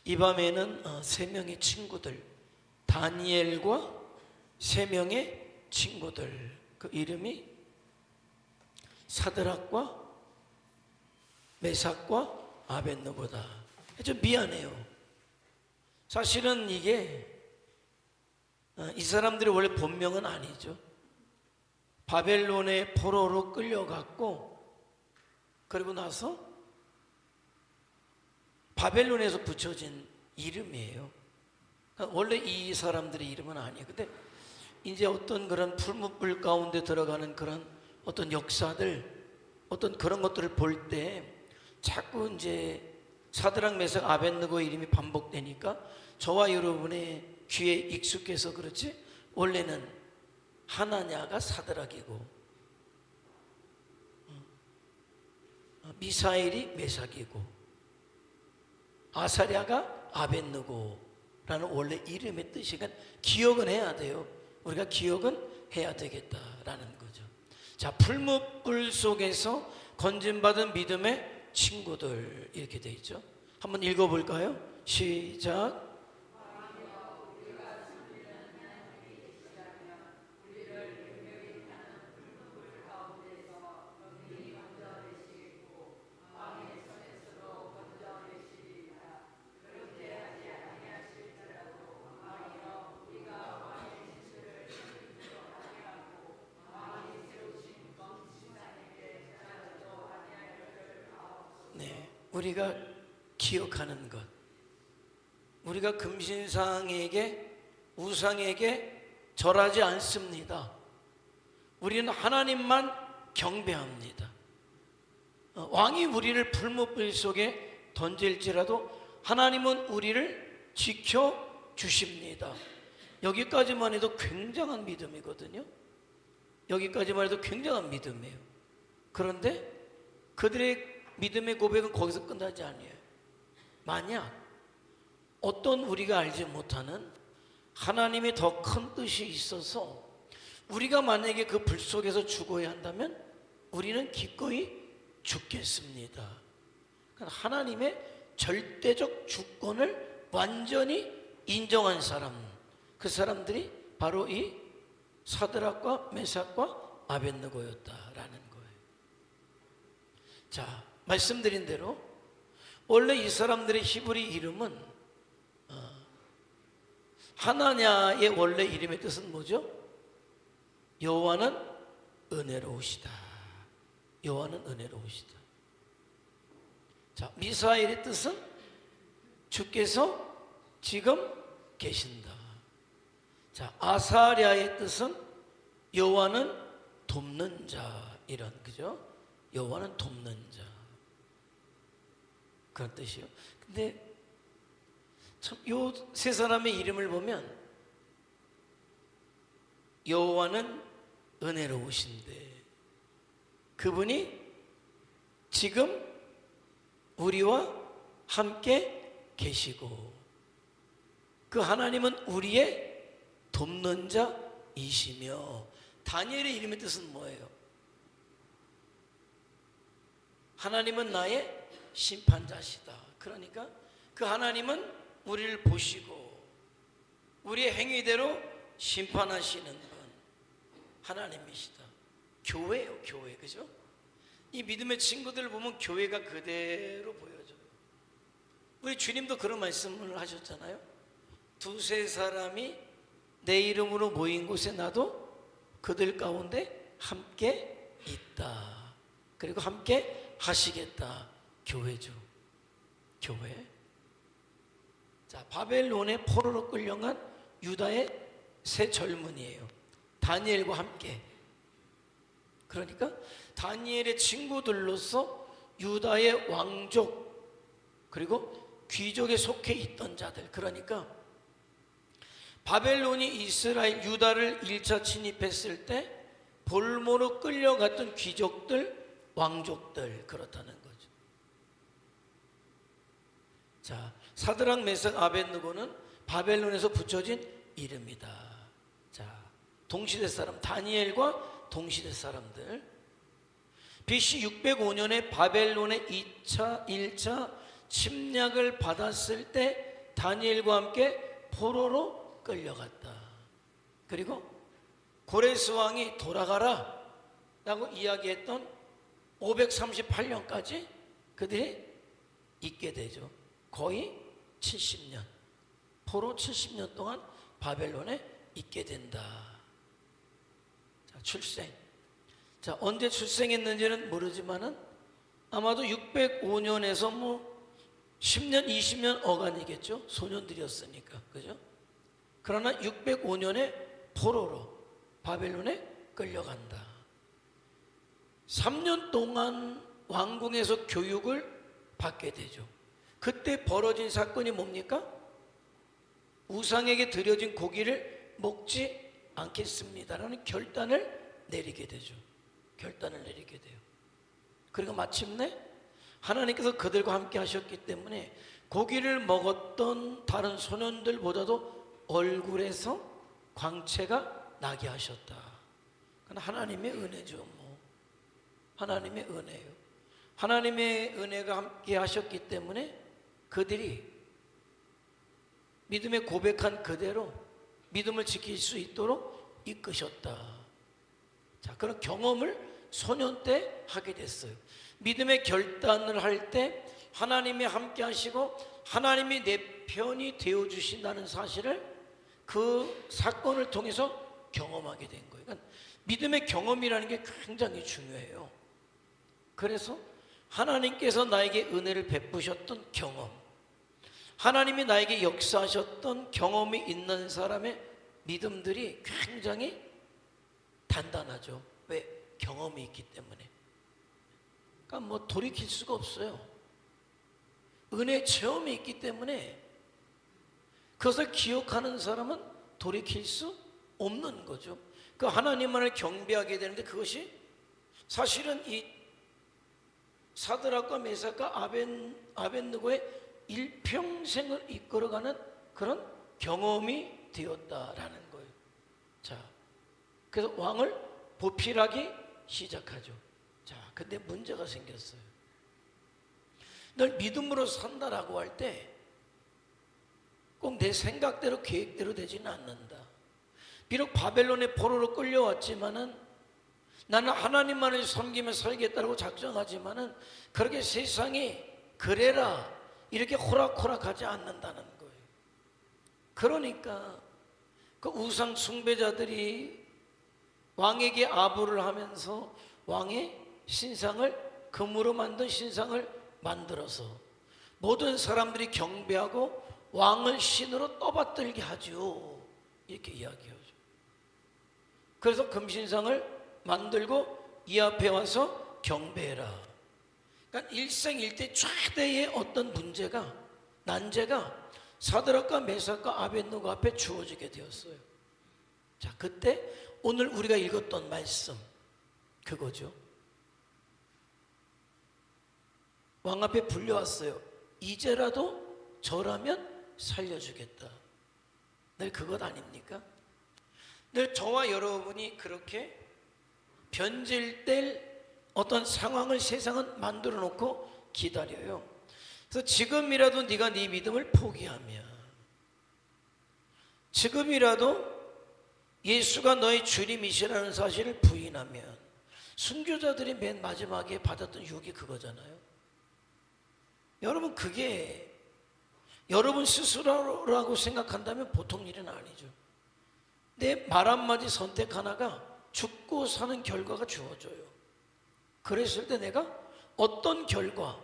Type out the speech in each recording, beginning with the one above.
이 밤에는 세 명의 친구들, 다니엘과 세 명의 친구들, 그 이름이 사드락과 메삭과 아벳느고다. 좀 미안해요. 사실은 이게 이 사람들의 원래 본명은 아니죠. 바벨론의 포로로 끌려갔고, 그리고 나서 바벨론에서 붙여진 이름이에요. 그러니까 원래 이 사람들의 이름은 아니에요. 근데 이제 어떤 그런 풀무불 가운데 들어가는 그런 어떤 역사들, 어떤 그런 것들을 볼 때 자꾸 이제 사드락 메삭 아벳느고 이름이 반복되니까 저와 여러분의 귀에 익숙해서 그렇지, 원래는 하나냐가 사드락이고 미사엘이 메삭이고 아사랴가 아벳느고라는 원래 이름의 뜻이, 그러니까 기억은 해야 돼요. 우리가 기억은 해야 되겠다라는 거죠. 자, 풀무불 속에서 건진받은 믿음의 친구들, 이렇게 돼 있죠. 한번 읽어볼까요? 시작. 네, 우리가 기억하는 것, 우리가 금신상에게, 우상에게 절하지 않습니다. 우리는 하나님만 경배합니다. 왕이 우리를 풀무불 속에 던질지라도 하나님은 우리를 지켜주십니다. 여기까지만 해도 굉장한 믿음이거든요. 여기까지만 해도 굉장한 믿음이에요. 그런데 그들의 믿음의 고백은 거기서 끝나지 않아요. 만약 어떤 우리가 알지 못하는 하나님의 더 큰 뜻이 있어서 우리가 만약에 그 불 속에서 죽어야 한다면 우리는 기꺼이 죽겠습니다. 하나님의 절대적 주권을 완전히 인정한 사람, 그 사람들이 바로 이 사드락과 메삭과 아벳느고였다라는 거예요. 자, 말씀드린 대로 원래 이 사람들의 히브리 이름은 하나냐의 원래 이름의 뜻은 뭐죠? 여호와는 은혜로우시다. 여호와는 은혜로우시다. 자, 미사엘의 뜻은 주께서 지금 계신다. 자, 아사랴의 뜻은 여호와는 돕는 자, 이런, 그죠? 여호와는 돕는 자, 그런 뜻이요. 근데 참 요 세 사람의 이름을 보면 여호와는 은혜로우신데 그분이 지금 우리와 함께 계시고 그 하나님은 우리의 돕는 자이시며, 다니엘의 이름의 뜻은 뭐예요? 하나님은 나의 심판자시다. 그러니까 그 하나님은 우리를 보시고 우리의 행위대로 심판하시는 분 하나님이시다. 교회예요, 교회. 그죠? 이 믿음의 친구들을 보면 교회가 그대로 보여져요. 우리 주님도 그런 말씀을 하셨잖아요. 두세 사람이 내 이름으로 모인 곳에 나도 그들 가운데 함께 있다. 그리고 함께 하시겠다. 교회죠, 교회. 자, 바벨론의 포로로 끌려간 유다의 세 젊은이에요. 다니엘과 함께. 그러니까 다니엘의 친구들로서 유다의 왕족 그리고 귀족에 속해 있던 자들, 그러니까 바벨론이 이스라엘 유다를 1차 침입했을 때 볼모로 끌려갔던 귀족들, 왕족들, 그렇다는 거죠. 자, 사드락 메삭 아벳느고는 바벨론에서 붙여진 이름이다. 자, 동시대 사람, 다니엘과 동시대 사람들. BC 605년에 바벨론의 1차 침략을 받았을 때 다니엘과 함께 포로로 끌려갔다. 그리고 고레스 왕이 돌아가라 라고 이야기했던 538년까지 그들이 있게 되죠. 거의 70년, 포로 70년 동안 바벨론에 있게 된다. 자, 출생. 자, 언제 출생했는지는 모르지만은 아마도 605년에서 뭐 10년, 20년 어간이겠죠. 소년들이었으니까. 그죠? 그러나 605년에 포로로 바벨론에 끌려간다. 3년 동안 왕궁에서 교육을 받게 되죠. 그때 벌어진 사건이 뭡니까? 우상에게 드려진 고기를 먹지 않겠습니다라는 결단을 내리게 되죠. 결단을 내리게 돼요. 그리고 마침내 하나님께서 그들과 함께 하셨기 때문에 고기를 먹었던 다른 소년들보다도 얼굴에서 광채가 나게 하셨다. 그건 하나님의 은혜죠. 뭐 하나님의 은혜예요. 하나님의 은혜가 함께 하셨기 때문에 그들이 믿음의 고백한 그대로 믿음을 지킬 수 있도록 이끄셨다. 자, 그런 경험을 소년 때 하게 됐어요. 믿음의 결단을 할 때 하나님이 함께 하시고 하나님이 내 편이 되어 주신다는 사실을 그 사건을 통해서 경험하게 된 거예요. 그러니까 믿음의 경험이라는 게 굉장히 중요해요. 그래서 하나님께서 나에게 은혜를 베푸셨던 경험, 하나님이 나에게 역사하셨던 경험이 있는 사람의 믿음들이 굉장히 단단하죠. 왜? 경험이 있기 때문에. 그러니까 뭐 돌이킬 수가 없어요. 은혜 체험이 있기 때문에 그것을 기억하는 사람은 돌이킬 수 없는 거죠. 그 하나님만을 경배하게 되는데 그것이 사실은 이 사드락과 메삭과 아벳느고의 일평생을 이끌어가는 그런 경험이 되었다라는 거예요. 자, 그래서 왕을 보필하기 시작하죠. 자, 근데 문제가 생겼어요. 널 믿음으로 산다라고 할 때 꼭 내 생각대로 계획대로 되지는 않는다. 비록 바벨론의 포로로 끌려왔지만은 나는 하나님만을 섬기며 살겠다고 작정하지만은 그렇게 세상이 그래라 이렇게 호락호락하지 않는다는 거예요. 그러니까 그 우상 숭배자들이 왕에게 아부를 하면서 왕의 신상을 금으로 만든 신상을 만들어서 모든 사람들이 경배하고 왕을 신으로 떠받들게 하죠. 이렇게 이야기하죠. 그래서 금신상을 만들고 이 앞에 와서 경배해라. 그러니까 일생일대 최대의 어떤 문제가, 난제가 사드락과 메삭과 아벳느고 앞에 주어지게 되었어요. 자, 그때 오늘 우리가 읽었던 말씀 그거죠. 왕 앞에 불려왔어요. 이제라도 저라면 살려주겠다. 늘 그것 아닙니까? 늘 저와 여러분이 그렇게 변질될 어떤 상황을 세상은 만들어 놓고 기다려요. 그래서 지금이라도 네가 네 믿음을 포기하면, 지금이라도 예수가 너의 주님이시라는 사실을 부인하면, 순교자들이 맨 마지막에 받았던 유혹이 그거잖아요. 여러분, 그게 여러분 스스로라고 생각한다면 보통 일은 아니죠. 내 말 한마디 선택 하나가 죽고 사는 결과가 주어져요. 그랬을 때 내가 어떤 결과,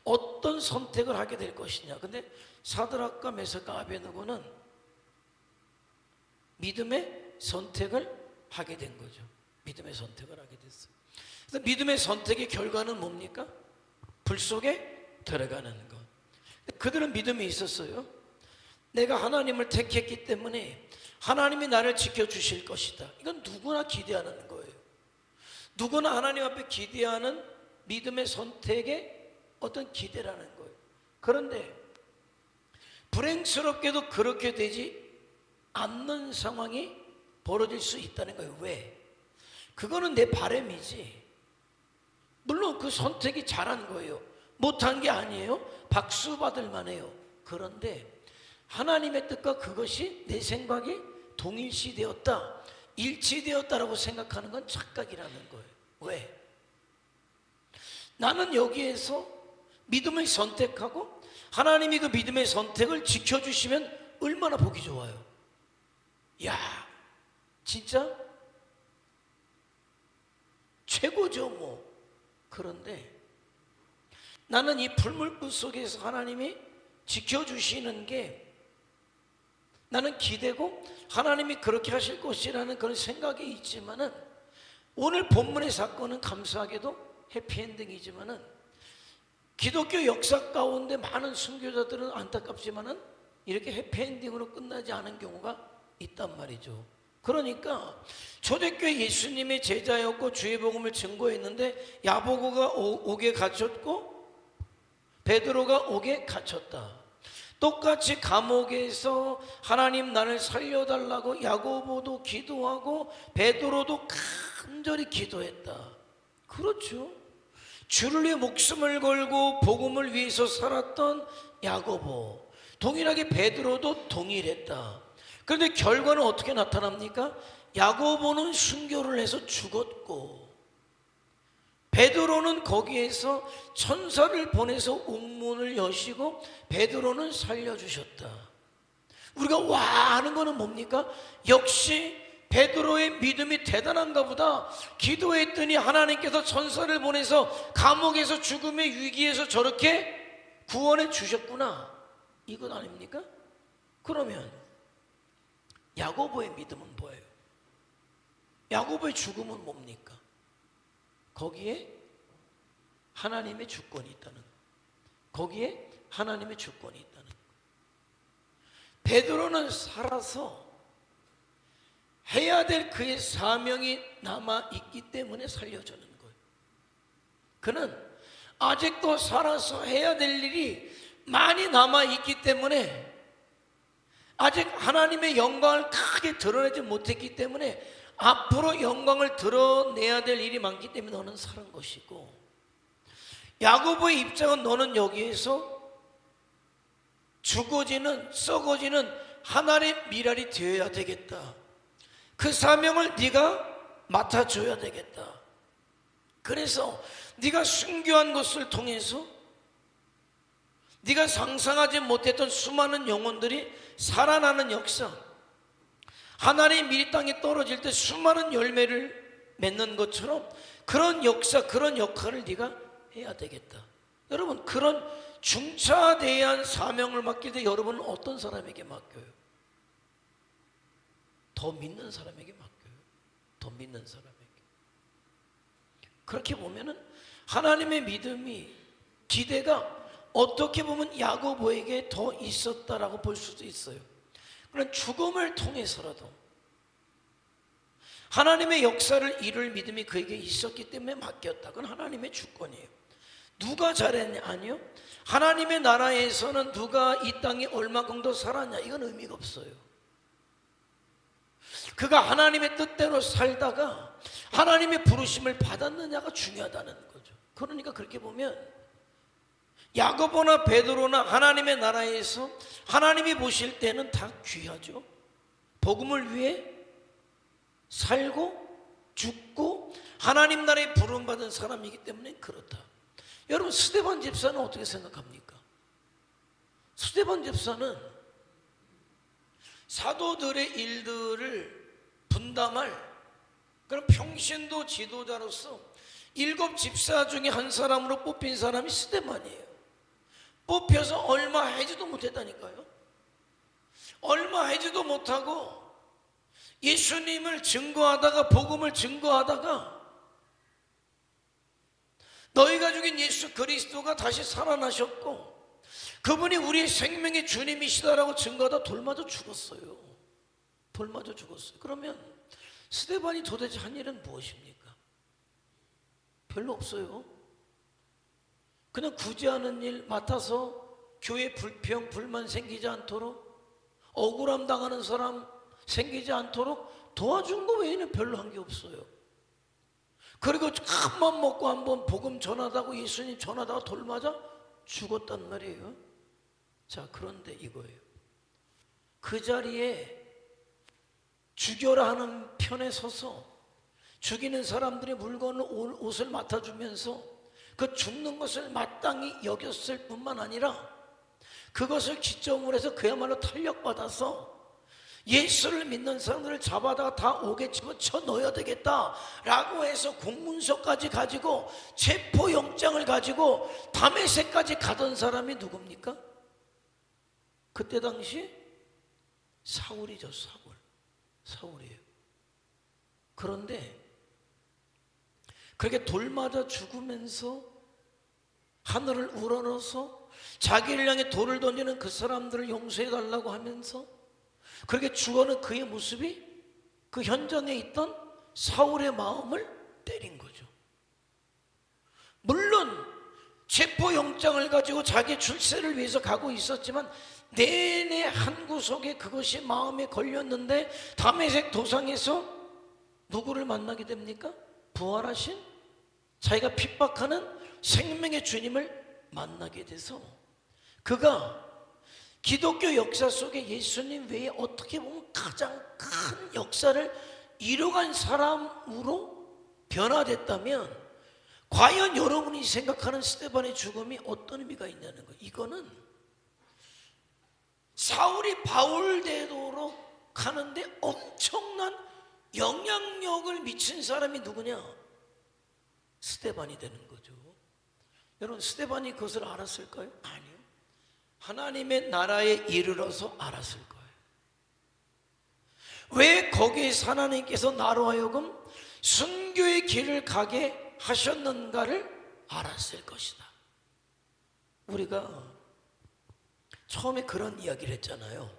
어떤 선택을 하게 될 것이냐. 근데 사드락과 메삭과 아벳느고는 믿음의 선택을 하게 된 거죠. 믿음의 선택을 하게 됐어요. 그래서 믿음의 선택의 결과는 뭡니까? 불 속에 들어가는 것. 그들은 믿음이 있었어요. 내가 하나님을 택했기 때문에 하나님이 나를 지켜주실 것이다. 이건 누구나 기대하는 거예요. 누구나 하나님 앞에 기대하는 믿음의 선택의 어떤 기대라는 거예요. 그런데 불행스럽게도 그렇게 되지 않는 상황이 벌어질 수 있다는 거예요. 왜? 그거는 내 바람이지. 물론 그 선택이 잘한 거예요. 못한 게 아니에요. 박수 받을 만해요. 그런데 하나님의 뜻과 그것이 내 생각이 동일시되었다, 일치되었다라고 생각하는 건 착각이라는 거예요. 왜? 나는 여기에서 믿음을 선택하고 하나님이 그 믿음의 선택을 지켜주시면 얼마나 보기 좋아요. 야, 진짜 최고죠 뭐. 그런데 나는 이 풀물불 속에서 하나님이 지켜주시는 게 나는 기대고 하나님이 그렇게 하실 것이라는 그런 생각이 있지만은, 오늘 본문의 사건은 감사하게도 해피엔딩이지만은 기독교 역사 가운데 많은 순교자들은 안타깝지만은 이렇게 해피엔딩으로 끝나지 않은 경우가 있단 말이죠. 그러니까 초대교회 예수님의 제자였고 주의 복음을 증거했는데 야고보가 옥에 갇혔고 베드로가 옥에 갇혔다. 똑같이 감옥에서 하나님 나를 살려달라고 야고보도 기도하고 베드로도 간절히 기도했다. 그렇죠. 주를 위해 목숨을 걸고 복음을 위해서 살았던 야고보, 동일하게 베드로도 동일했다. 그런데 결과는 어떻게 나타납니까? 야고보는 순교를 해서 죽었고 베드로는 거기에서 천사를 보내서 옥문을 여시고 베드로는 살려주셨다. 우리가 와 하는 거는 뭡니까? 역시 베드로의 믿음이 대단한가 보다. 기도했더니 하나님께서 천사를 보내서 감옥에서 죽음의 위기에서 저렇게 구원해 주셨구나, 이것 아닙니까? 그러면 야고보의 믿음은 뭐예요? 야고보의 죽음은 뭡니까? 거기에 하나님의 주권이 있다는 것. 거기에 하나님의 주권이 있다는 것. 베드로는 살아서 해야 될 그의 사명이 남아있기 때문에 살려주는 거예요. 그는 아직도 살아서 해야 될 일이 많이 남아있기 때문에, 아직 하나님의 영광을 크게 드러내지 못했기 때문에 앞으로 영광을 드러내야 될 일이 많기 때문에 너는 살은 것이고, 야고보의 입장은 너는 여기에서 죽어지는 썩어지는 하나님의 미랄이 되어야 되겠다. 그 사명을 네가 맡아줘야 되겠다. 그래서 네가 순교한 것을 통해서 네가 상상하지 못했던 수많은 영혼들이 살아나는 역사, 하나님 미리 땅에 떨어질 때 수많은 열매를 맺는 것처럼 그런 역사, 그런 역할을 네가 해야 되겠다. 여러분, 그런 중차대한 사명을 맡길 때 여러분은 어떤 사람에게 맡겨요? 더 믿는 사람에게 맡겨요. 더 믿는 사람에게. 그렇게 보면은 하나님의 믿음이, 기대가 어떻게 보면 야고보에게 더 있었다라고 볼 수도 있어요. 그런 죽음을 통해서라도 하나님의 역사를 이룰 믿음이 그에게 있었기 때문에 맡겼다. 그건 하나님의 주권이에요. 누가 잘했냐? 아니요. 하나님의 나라에서는 누가 이 땅에 얼마큼 더 살았냐? 이건 의미가 없어요. 그가 하나님의 뜻대로 살다가 하나님의 부르심을 받았느냐가 중요하다는 거죠. 그러니까 그렇게 보면 야고보나 베드로나 하나님의 나라에서 하나님이 보실 때는 다 귀하죠. 복음을 위해 살고 죽고 하나님 나라에 부름받은 사람이기 때문에 그렇다. 여러분, 스데반 집사는 어떻게 생각합니까? 스데반 집사는 사도들의 일들을 분담할 그런 평신도 지도자로서 7 집사 중에 한 사람으로 뽑힌 사람이 스데반이에요. 뽑혀서 얼마 하지도 못했다니까요. 얼마 하지도 못하고 예수님을 증거하다가, 복음을 증거하다가 너희가 죽인 예수 그리스도가 다시 살아나셨고 그분이 우리의 생명의 주님이시다라고 증거하다 돌맞아 죽었어요. 돌맞아 죽었어요. 그러면 스데반이 도대체 한 일은 무엇입니까? 별로 없어요. 그냥 굳이 하는 일 맡아서 교회 불평, 불만 생기지 않도록, 억울함 당하는 사람 생기지 않도록 도와준 거 외에는 별로 한 게 없어요. 그리고 큰맘 먹고 한번 복음 전하다고, 예수님 전하다가 돌맞아 죽었단 말이에요. 자, 그런데 이거예요. 그 자리에 죽여라 하는 편에 서서 죽이는 사람들의 물건을 옷을 맡아주면서 그 죽는 것을 마땅히 여겼을 뿐만 아니라 그것을 기점으로 해서 그야말로 탄력받아서 예수를 믿는 사람들을 잡아다가 다 옥에 집어쳐 넣어야 되겠다라고 해서 공문서까지 가지고 체포영장을 가지고 다메섹까지 가던 사람이 누굽니까? 그때 당시 사울이죠. 사울이에요. 그런데 그렇게 돌 맞아 죽으면서 하늘을 우러러서 자기를 향해 돌을 던지는 그 사람들을 용서해 달라고 하면서 그렇게 죽어는 그의 모습이 그 현장에 있던 사울의 마음을 때린 거죠. 물론 체포영장을 가지고 자기 출세를 위해서 가고 있었지만 내내 한 구석에 그것이 마음에 걸렸는데 다메섹 도상에서 누구를 만나게 됩니까? 부활하신 자기가 핍박하는 생명의 주님을 만나게 돼서 그가 기독교 역사 속에 예수님 외에 어떻게 보면 가장 큰 역사를 이뤄간 사람으로 변화됐다면 과연 여러분이 생각하는 스데반의 죽음이 어떤 의미가 있냐는 거예요. 이거는 사울이 바울되도록 하는데 엄청난 영향력을 미친 사람이 누구냐? 스데반이 되는 거죠. 여러분, 스데반이 그것을 알았을까요? 아니요. 하나님의 나라에 이르러서 알았을 거예요. 왜 거기에서 하나님께서 나로 하여금 순교의 길을 가게 하셨는가를 알았을 것이다. 우리가 처음에 그런 이야기를 했잖아요.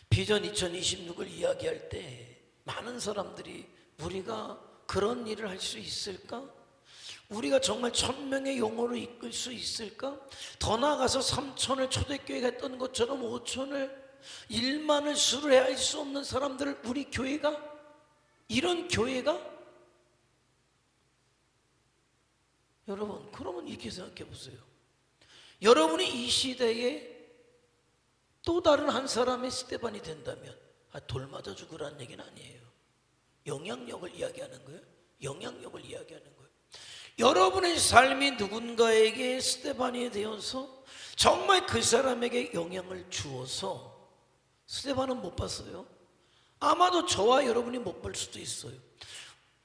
비전 2026을 이야기할 때 많은 사람들이 우리가 그런 일을 할 수 있을까? 우리가 정말 1000명의 영혼을 이끌 수 있을까? 더 나아가서 3000을 초대교회가 했던 것처럼 5000을 1만을 수료할 수 없는 사람들을 우리 교회가, 이런 교회가? 여러분, 그러면 이렇게 생각해 보세요. 여러분이 이 시대에 또 다른 한 사람의 스데반이 된다면 돌 맞아 죽으라는 얘기는 아니에요. 영향력을 이야기하는 거예요. 영향력을 이야기하는 거예요. 여러분의 삶이 누군가에게 스데반이 되어서 정말 그 사람에게 영향을 주어서, 스데반은 못 봤어요. 아마도 저와 여러분이 못 볼 수도 있어요.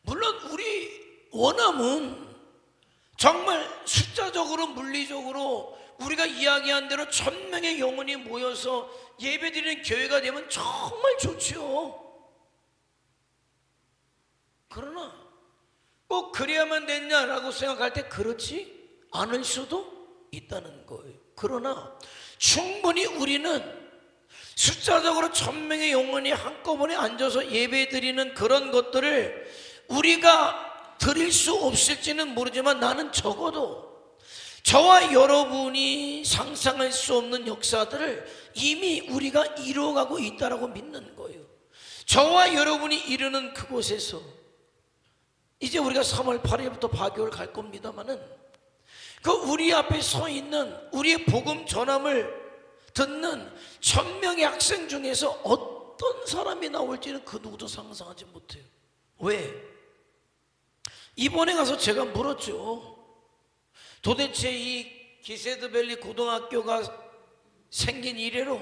물론 우리 원함은 정말 숫자적으로 물리적으로 우리가 이야기한 대로 1000명의 영혼이 모여서 예배드리는 교회가 되면 정말 좋죠. 그러나 꼭 그래야만 됐냐라고 생각할 때 그렇지 않을 수도 있다는 거예요. 그러나 충분히 우리는 숫자적으로 1000명의 영혼이 한꺼번에 앉아서 예배드리는 그런 것들을 우리가 드릴 수 없을지는 모르지만 나는 적어도 저와 여러분이 상상할 수 없는 역사들을 이미 우리가 이루어가고 있다고 믿는 거예요. 저와 여러분이 이르는 그곳에서 이제 우리가 3월 8일부터 파교를 갈 겁니다마는 그 우리 앞에 서 있는 우리의 복음 전함을 듣는 1000명의 학생 중에서 어떤 사람이 나올지는 그 누구도 상상하지 못해요. 왜? 이번에 가서 제가 물었죠. 도대체 이 기세드밸리 고등학교가 생긴 이래로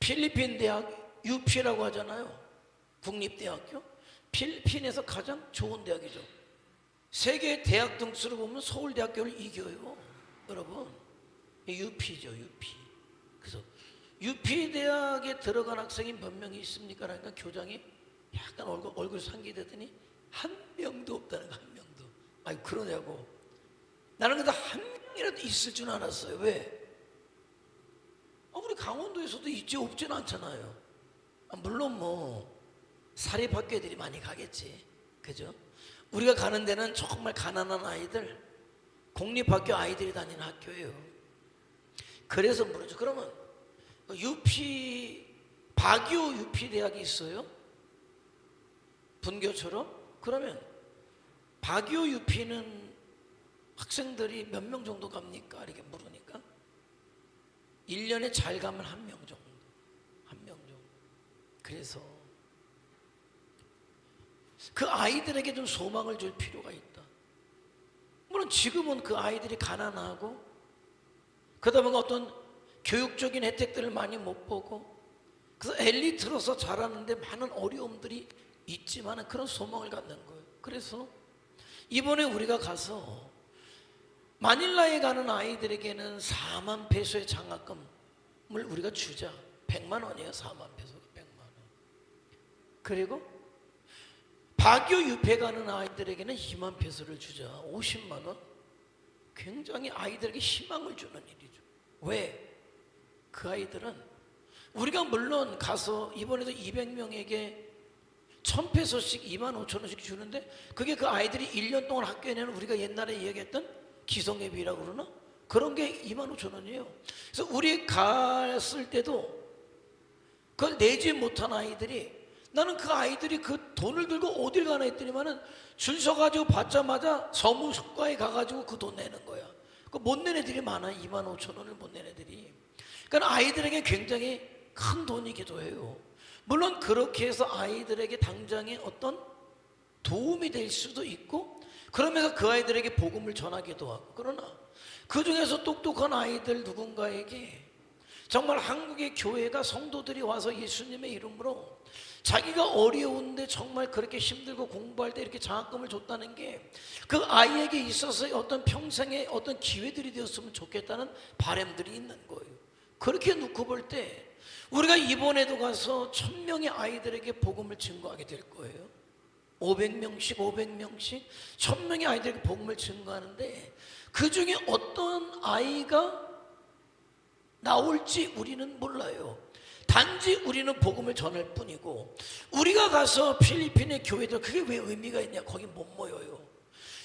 필리핀 대학 UP라고 하잖아요. 국립대학교. 필리핀에서 가장 좋은 대학이죠. 세계 대학 등수로 보면 서울대학교를 이겨요. 여러분, UP죠, UP. 그래서 UP 대학에 들어간 학생이 몇 명이 있습니까? 그러니까 교장이 약간 얼굴 상기되더니 한 명도 없다는 거야. 한 명도. 아니 그러냐고. 나는 근데 한 명이라도 있을 줄 알았어요. 왜? 우리 강원도에서도 있지 없지는 않잖아요. 물론 뭐 사립학교들이 많이 가겠지, 그죠? 우리가 가는 데는 정말 가난한 아이들, 공립학교 아이들이 다니는 학교예요. 그래서 물어죠. 그러면 UP, 박유 UP 대학이 있어요? 분교처럼? 그러면 박유 UP는 학생들이 몇 명 정도 갑니까? 이렇게 물으니까 1년에 잘 가면 1명 정도. 1명 정도. 그래서 그 아이들에게 좀 소망을 줄 필요가 있다. 물론 지금은 그 아이들이 가난하고 그러다 보니까 어떤 교육적인 혜택들을 많이 못 보고 그래서 엘리트로서 자라는데 많은 어려움들이 있지만 그런 소망을 갖는 거예요. 그래서 이번에 우리가 가서 마닐라에 가는 아이들에게는 4만 페소의 장학금을 우리가 주자. 100만 원이에요. 4만 페소가 100만 원. 그리고 바교 유페 가는 아이들에게는 2만 페소를 주자. 50만 원. 굉장히 아이들에게 희망을 주는 일이죠. 왜? 그 아이들은 우리가 물론 가서 이번에도 200명에게 1000페소씩 2만 5천 원씩 주는데 그게 그 아이들이 1년 동안 학교에 내는 우리가 옛날에 이야기했던 기성예비라고 그러나? 그런 게 2만 5천 원이에요. 그래서 우리 갔을 때도 그걸 내지 못한 아이들이 나는 그 아이들이 그 돈을 들고 어딜 가나 했더니만은 줄 서가지고 받자마자 서무서과에 가가지고 그 돈 내는 거야. 그 못 낸 애들이 많아. 2만 5천 원을 못 낸 애들이. 그러니까 아이들에게 굉장히 큰 돈이기도 해요. 물론 그렇게 해서 아이들에게 당장에 어떤 도움이 될 수도 있고 그러면서 그 아이들에게 복음을 전하기도 하고 그러나 그 중에서 똑똑한 아이들 누군가에게 정말 한국의 교회가 성도들이 와서 예수님의 이름으로 자기가 어려운데 정말 그렇게 힘들고 공부할 때 이렇게 장학금을 줬다는 게 그 아이에게 있어서의 어떤 평생의 어떤 기회들이 되었으면 좋겠다는 바람들이 있는 거예요. 그렇게 놓고 볼 때 우리가 이번에도 가서 1000명의 아이들에게 복음을 증거하게 될 거예요. 500명씩 1000명의 아이들에게 복음을 증거하는데 그 중에 어떤 아이가 나올지 우리는 몰라요. 단지 우리는 복음을 전할 뿐이고 우리가 가서 필리핀의 교회들 그게 왜 의미가 있냐. 거기 못 모여요.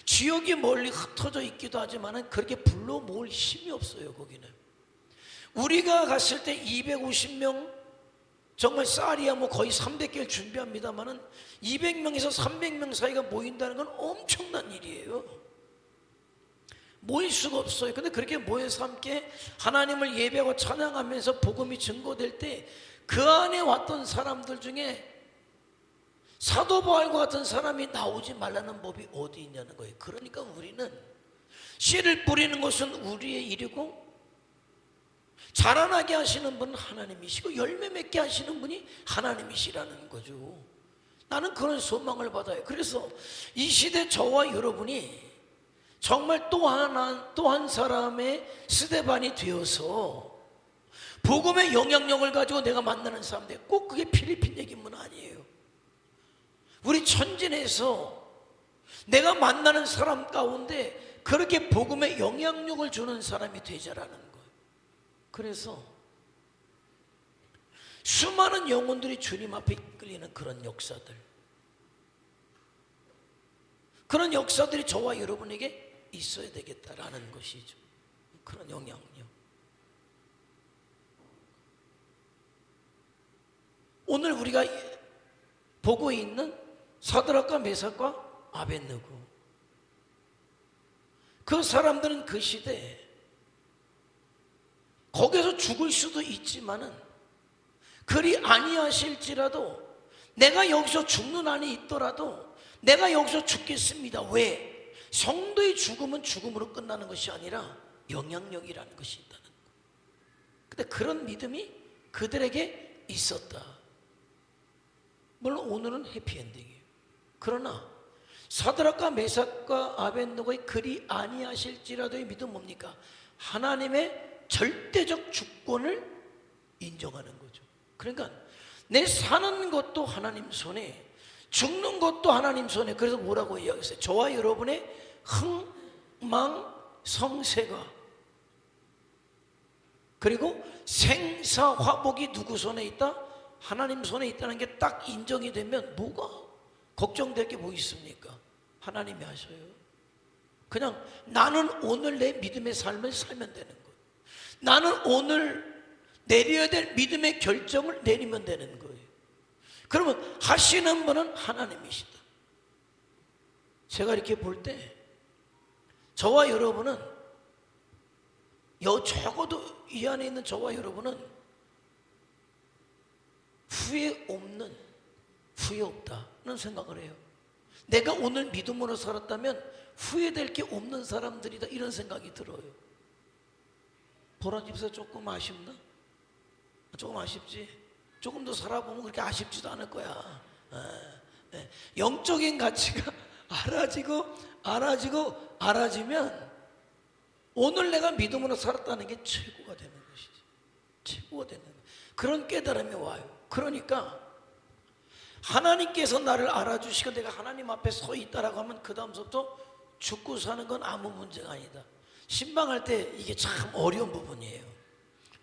지역이 멀리 흩어져 있기도 하지만 그렇게 불러 모을 힘이 없어요. 거기는 우리가 갔을 때 250명 정말 쌀이야 뭐 거의 300개를 준비합니다만은 200명에서 300명 사이가 모인다는 건 엄청난 일이에요. 모일 수가 없어요. 근데 그렇게 모여서 함께 하나님을 예배하고 찬양하면서 복음이 증거될 때 그 안에 왔던 사람들 중에 사도 바울과 같은 사람이 나오지 말라는 법이 어디 있냐는 거예요. 그러니까 우리는 씨를 뿌리는 것은 우리의 일이고 자라나게 하시는 분은 하나님이시고 열매 맺게 하시는 분이 하나님이시라는 거죠. 나는 그런 소망을 받아요. 그래서 이 시대 저와 여러분이 정말 또 한 사람의 스데반이 되어서 복음의 영향력을 가지고 내가 만나는 사람들 꼭 그게 필리핀 얘기만 아니에요. 우리 천진에서 내가 만나는 사람 가운데 그렇게 복음의 영향력을 주는 사람이 되자라는 거예요. 그래서 수많은 영혼들이 주님 앞에 이끌리는 그런 역사들, 그런 역사들이 저와 여러분에게 있어야 되겠다라는 것이죠. 그런 영향력. 오늘 우리가 보고 있는 사드락과 메삭과 아벳느고, 그 사람들은 그 시대에 거기서 죽을 수도 있지만은 그리 아니하실지라도 내가 여기서 죽는 한이 있더라도 내가 여기서 죽겠습니다. 왜? 성도의 죽음은 죽음으로 끝나는 것이 아니라 영향력이라는 것이 있다는 것. 근데 그런 믿음이 그들에게 있었다. 물론 오늘은 해피엔딩이에요. 그러나 사드락과 메삭과 아벳느고의 그리 아니하실지라도의 믿음 뭡니까? 하나님의 절대적 주권을 인정하는 거죠. 그러니까 내 사는 것도 하나님 손에, 죽는 것도 하나님 손에. 그래서 뭐라고 이야기했어요? 저와 여러분의 흥망성쇠가 그리고 생사화복이 누구 손에 있다? 하나님 손에 있다는 게 딱 인정이 되면 뭐가 걱정될 게 뭐 있습니까? 하나님이 하셔요. 그냥 나는 오늘 내 믿음의 삶을 살면 되는 거예요. 나는 오늘 내려야 될 믿음의 결정을 내리면 되는 거예요. 그러면 하시는 분은 하나님이시다. 제가 이렇게 볼 때 저와 여러분은 적어도 이 안에 있는 저와 여러분은 후회 없다는 생각을 해요. 내가 오늘 믿음으로 살았다면 후회될 게 없는 사람들이다, 이런 생각이 들어요. 보라 집사 조금 아쉽나? 조금 아쉽지? 조금 더 살아보면 그렇게 아쉽지도 않을 거야. 영적인 가치가 알아지면 오늘 내가 믿음으로 살았다는 게 최고가 되는 것이지. 최고가 되는 거야. 그런 깨달음이 와요. 그러니까 하나님께서 나를 알아주시고 내가 하나님 앞에 서 있다라고 하면 그 다음부터 죽고 사는 건 아무 문제가 아니다. 신방할 때 이게 참 어려운 부분이에요.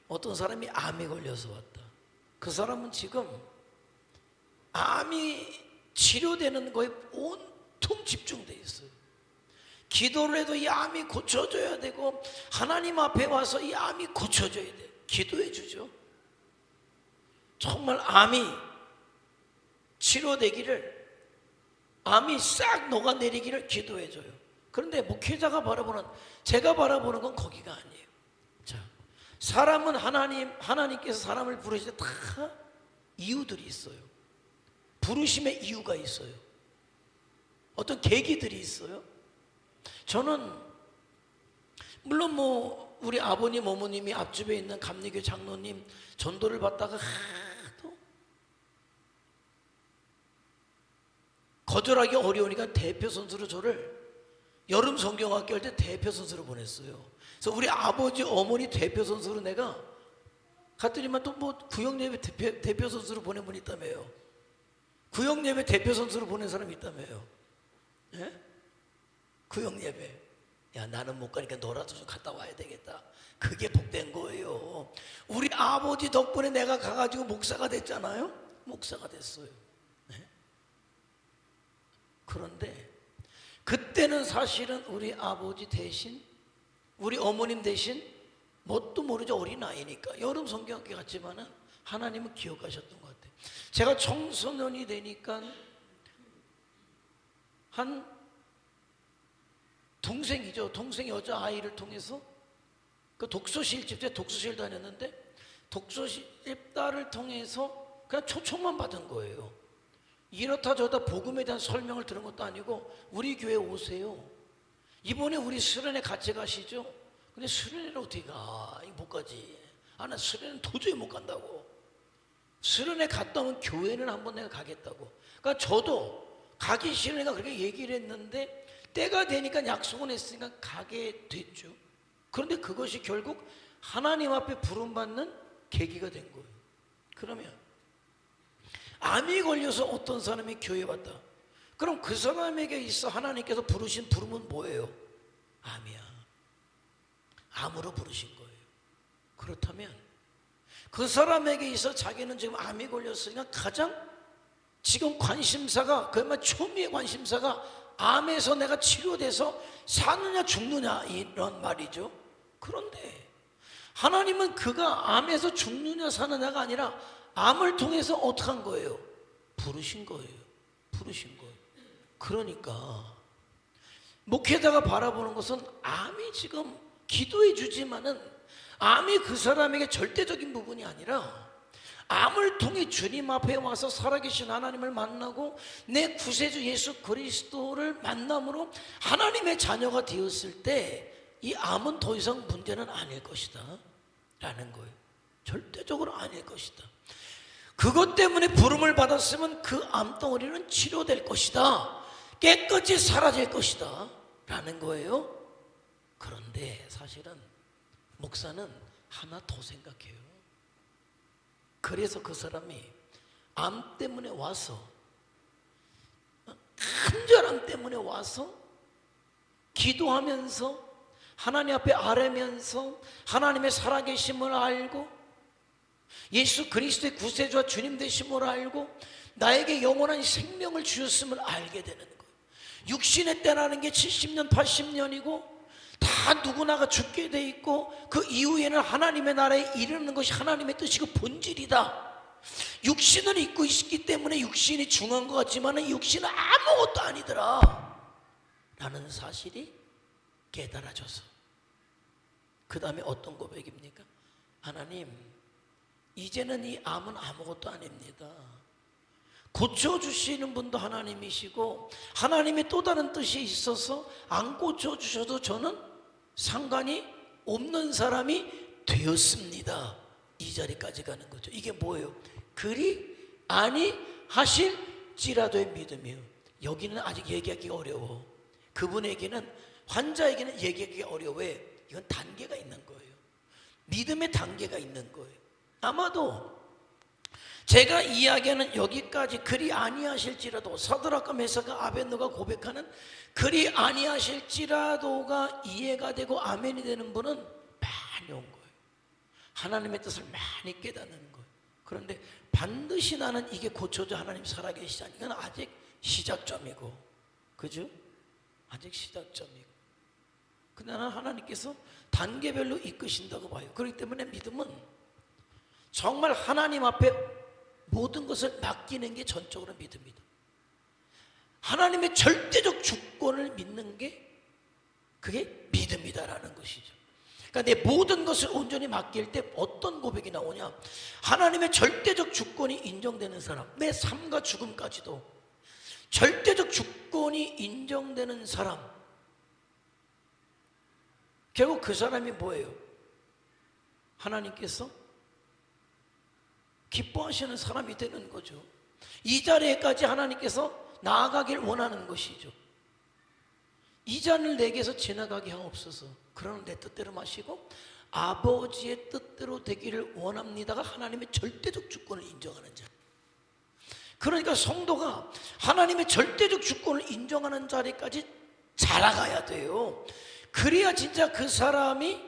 어떤 사람이 암에 걸려서 왔다. 그 사람은 지금 암이 치료되는 거에 온통 집중돼 있어요. 기도를 해도 이 암이 고쳐져야 되고 하나님 앞에 와서 이 암이 고쳐져야 돼. 기도해 주죠. 정말 암이 치료되기를, 암이 싹 녹아내리기를 기도해 줘요. 그런데 목회자가 바라보는, 제가 바라보는 건 거기가 아니에요. 자, 사람은 하나님께서 사람을 부르실 때 다 이유들이 있어요. 부르심의 이유가 있어요. 어떤 계기들이 있어요. 저는 물론 우리 아버님 어머님이 앞집에 있는 감리교 장로님 전도를 받다가 하도 거절하기 어려우니까 대표 선수로 저를 여름 성경학교 할 때 대표 선수로 보냈어요. 그래서 우리 아버지 어머니 대표 선수로 내가 갔더니만 또 구역예배 대표 선수로 보낸 분이 있다며요. 구역예배 대표 선수로 보낸 사람이 있다며요. 예? 구역예배. 야, 나는 못 가니까 너라도 좀 갔다 와야 되겠다. 그게 복된 거예요. 우리 아버지 덕분에 내가 가가지고 목사가 됐잖아요. 목사가 됐어요. 네? 그런데 그때는 사실은 우리 아버지 대신, 우리 어머님 대신 뭣도 모르죠. 어린아이니까 여름 성경학교 갔지만은 하나님은 기억하셨던 것 같아요. 제가 청소년이 되니까 한 동생이죠. 동생 여자아이를 통해서 그 독서실, 집에 독서실 다녔는데 독서실 딸을 통해서 그냥 초청만 받은 거예요. 이렇다 저렇다 복음에 대한 설명을 들은 것도 아니고 우리 교회 오세요. 이번에 우리 수련회 같이 가시죠. 근데 수련회를 어떻게 가? 못 가지. 나 수련회는 도저히 못 간다고. 수련회 갔다 오면 교회는 한번 내가 가겠다고. 그러니까 저도 가기 싫으니까 그렇게 얘기를 했는데 때가 되니까 약속은 했으니까 가게 됐죠. 그런데 그것이 결국 하나님 앞에 부름받는 계기가 된 거예요. 그러면 암이 걸려서 어떤 사람이 교회 왔다. 그럼 그 사람에게 있어 하나님께서 부르신 부름은 뭐예요? 암이야. 암으로 부르신 거예요. 그렇다면 그 사람에게 있어 자기는 지금 암이 걸렸으니까 가장 지금 관심사가, 그야말로 초미의 관심사가 암에서 내가 치료돼서 사느냐 죽느냐 이런 말이죠. 그런데 하나님은 그가 암에서 죽느냐 사느냐가 아니라 암을 통해서 어떻게 한 거예요? 부르신 거예요. 부르신 거예요. 그러니까 목회자가 바라보는 것은 암이 지금 기도해 주지만은 암이 그 사람에게 절대적인 부분이 아니라 암을 통해 주님 앞에 와서 살아계신 하나님을 만나고 내 구세주 예수 그리스도를 만남으로 하나님의 자녀가 되었을 때 이 암은 더 이상 문제는 아닐 것이다 라는 거예요. 절대적으로 아닐 것이다. 그것 때문에 부름을 받았으면 그 암덩어리는 치료될 것이다. 깨끗이 사라질 것이다 라는 거예요. 그런데 사실은 목사는 하나 더 생각해요. 그래서 그 사람이 암 때문에 와서, 간절함 때문에 와서 기도하면서 하나님 앞에 아뢰면서 하나님의 살아계심을 알고 예수 그리스도의 구세주와 주님 되심을 알고 나에게 영원한 생명을 주셨음을 알게 되는 거예요. 육신의 때라는 게 70년 80년이고 다 누구나가 죽게 돼 있고 그 이후에는 하나님의 나라에 이르는 것이 하나님의 뜻이고 본질이다. 육신을 입고 있기 때문에 육신이 중요한 것 같지만 육신은 아무것도 아니더라 라는 사실이 깨달아져서 그 다음에 어떤 고백입니까? 하나님, 이제는 이 암은 아무것도 아닙니다. 고쳐주시는 분도 하나님이시고 하나님의 또 다른 뜻이 있어서 안 고쳐주셔도 저는 상관이 없는 사람이 되었습니다. 이 자리까지 가는 거죠. 이게 뭐예요? 그리 아니하실지라도의 믿음이에요. 여기는 아직 얘기하기 어려워. 그분에게는, 환자에게는 얘기하기 어려워. 왜? 이건 단계가 있는 거예요. 믿음의 단계가 있는 거예요. 아마도 제가 이야기하는 여기까지 그리 아니하실지라도, 사드락과 메삭과 아벳느고가 고백하는 그리 아니하실지라도가 이해가 되고 아멘이 되는 분은 많이 온 거예요. 하나님의 뜻을 많이 깨닫는 거예요. 그런데 반드시 나는 이게 고쳐져 하나님 살아계시다니, 이건 아직 시작점이고, 그죠? 아직 시작점이고. 근데 나는 하나님께서 단계별로 이끄신다고 봐요. 그렇기 때문에 믿음은 정말 하나님 앞에 모든 것을 맡기는 게 전적으로 믿음이다. 하나님의 절대적 주권을 믿는 게 그게 믿음이다라는 것이죠. 그러니까 내 모든 것을 온전히 맡길 때 어떤 고백이 나오냐? 하나님의 절대적 주권이 인정되는 사람, 내 삶과 죽음까지도 절대적 주권이 인정되는 사람, 결국 그 사람이 뭐예요? 하나님께서 기뻐하시는 사람이 되는 거죠. 이 자리에까지 하나님께서 나아가길 원하는 것이죠. 이 잔을 내게서 지나가게 하옵소서. 그러는 내 뜻대로 마시고 아버지의 뜻대로 되기를 원합니다가 하나님의 절대적 주권을 인정하는 자. 그러니까 성도가 하나님의 절대적 주권을 인정하는 자리까지 자라가야 돼요. 그래야 진짜 그 사람이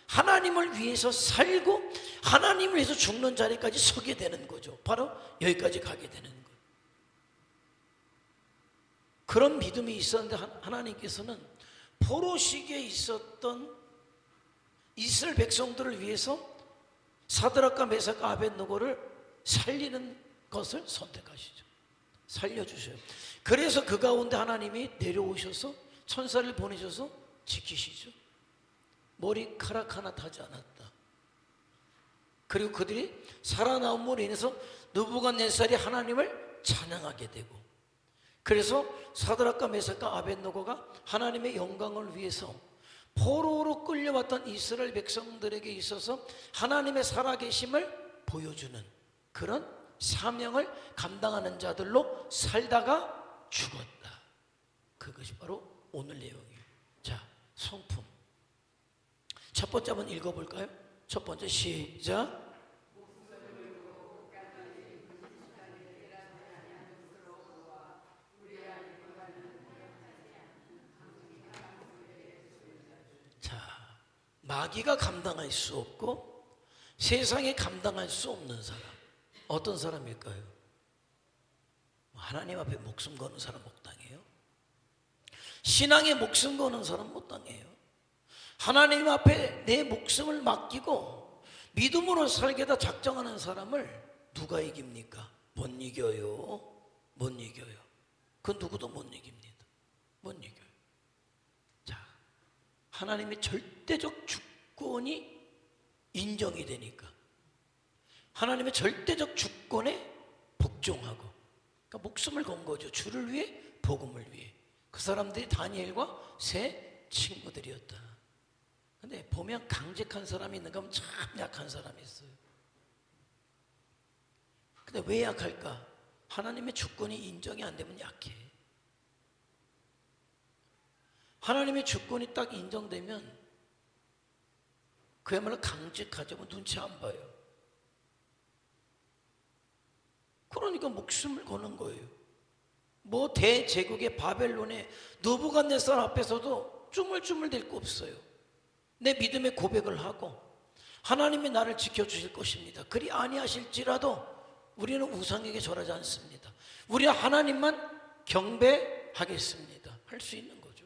하나님을 위해서 살고 하나님을 위해서 죽는 자리까지 서게 되는 거죠. 바로 여기까지 가게 되는 거예요. 그런 믿음이 있었는데 하나님께서는 포로 시기에 있었던 이스라엘 백성들을 위해서 사드락과 메삭과 아벳느고를 살리는 것을 선택하시죠. 살려주셔요. 그래서 그 가운데 하나님이 내려오셔서 천사를 보내셔서 지키시죠. 머리카락 하나 타지 않았다. 그리고 그들이 살아남음으로 인해서 느부갓네살이 하나님을 찬양하게 되고, 그래서 사드락과 메삭과 아벳느고가 하나님의 영광을 위해서 포로로 끌려왔던 이스라엘 백성들에게 있어서 하나님의 살아계심을 보여주는 그런 사명을 감당하는 자들로 살다가 죽었다. 그것이 바로 오늘 내용이에요. 자, 성품. 첫 번째 한번 읽어볼까요? 첫 번째 시작. 자, 마귀가 감당할 수 없고 세상에 감당할 수 없는 사람, 어떤 사람일까요? 하나님 앞에 목숨 거는 사람 못 당해요. 신앙에 목숨 거는 사람 못 당해요. 하나님 앞에 내 목숨을 맡기고 믿음으로 살겠다 작정하는 사람을 누가 이깁니까? 못 이겨요. 못 이겨요. 그 누구도 못 이깁니다. 못 이겨요. 자, 하나님의 절대적 주권이 인정이 되니까 하나님의 절대적 주권에 복종하고, 그러니까 목숨을 건 거죠. 주를 위해, 복음을 위해. 그 사람들이 다니엘과 세 친구들이었다. 근데 보면 강직한 사람이 있는가 하면 참 약한 사람이 있어요. 근데 왜 약할까? 하나님의 주권이 인정이 안 되면 약해. 하나님의 주권이 딱 인정되면 그야말로 강직하죠. 뭐 눈치 안 봐요. 그러니까 목숨을 거는 거예요. 뭐 대제국의 바벨론의 느부갓네살 앞에서도 쭈물쭈물 댈 거 없어요. 내 믿음의 고백을 하고 하나님이 나를 지켜주실 것입니다. 그리 아니하실지라도 우리는 우상에게 절하지 않습니다. 우리는 하나님만 경배하겠습니다. 할 수 있는 거죠.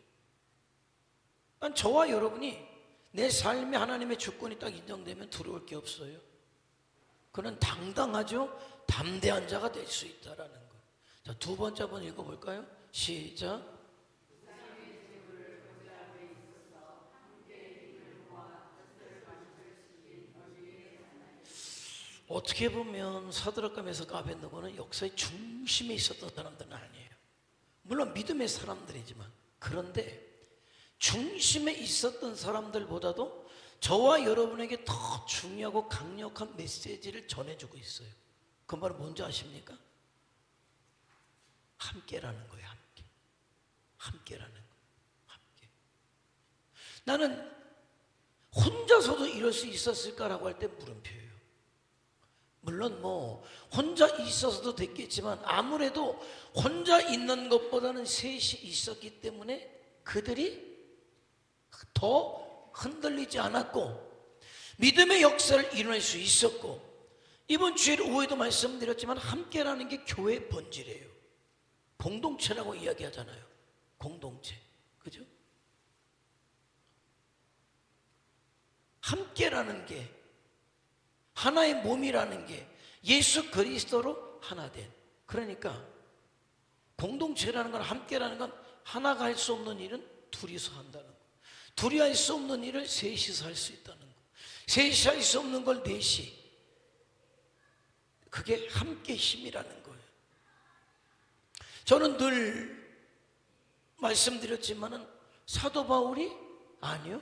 그러니까 저와 여러분이 내 삶에 하나님의 주권이 딱 인정되면 두려울 게 없어요. 그는 당당하죠. 담대한 자가 될 수 있다라는 거. 자, 두 번째 한번 읽어볼까요? 시작. 어떻게 보면 사드락과 메삭과 아벳느고는 역사의 중심에 있었던 사람들은 아니에요. 물론 믿음의 사람들이지만, 그런데 중심에 있었던 사람들보다도 저와 여러분에게 더 중요하고 강력한 메시지를 전해주고 있어요. 그 말은 뭔지 아십니까? 함께라는 거예요. 함께. 함께라는 거예요. 함께. 나는 혼자서도 이럴 수 있었을까라고 할 때 물음표예요. 물론 뭐 혼자 있어서도 됐겠지만, 아무래도 혼자 있는 것보다는 셋이 있었기 때문에 그들이 더 흔들리지 않았고 믿음의 역사를 이뤄낼 수 있었고, 이번 주일 오후에도 말씀드렸지만 함께라는 게 교회의 본질이에요. 공동체라고 이야기하잖아요. 공동체, 그죠? 함께라는 게, 하나의 몸이라는 게 예수 그리스도로 하나 된, 그러니까 공동체라는 건, 함께라는 건 하나가 할 수 없는 일은 둘이서 한다는 거, 둘이 할 수 없는 일을 셋이서 할 수 있다는 거, 셋이 할 수 없는 걸 넷이, 그게 함께 힘이라는 거예요. 저는 늘 말씀드렸지만은 사도 바울이, 아니요,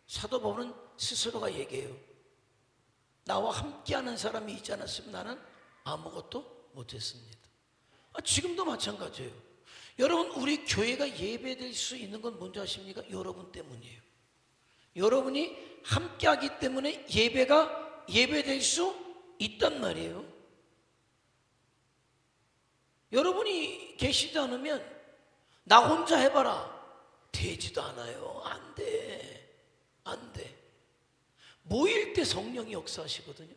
사도 바울은 스스로가 얘기해요. 나와 함께하는 사람이 있지 않았으면 나는 아무것도 못했습니다. 지금도 마찬가지예요. 여러분, 우리 교회가 예배될 수 있는 건 뭔지 아십니까? 여러분 때문이에요. 여러분이 함께하기 때문에 예배가 예배될 수 있단 말이에요. 여러분이 계시지 않으면 나 혼자 해봐라, 되지도 않아요. 안 돼, 안 돼. 모일 때 성령이 역사하시거든요.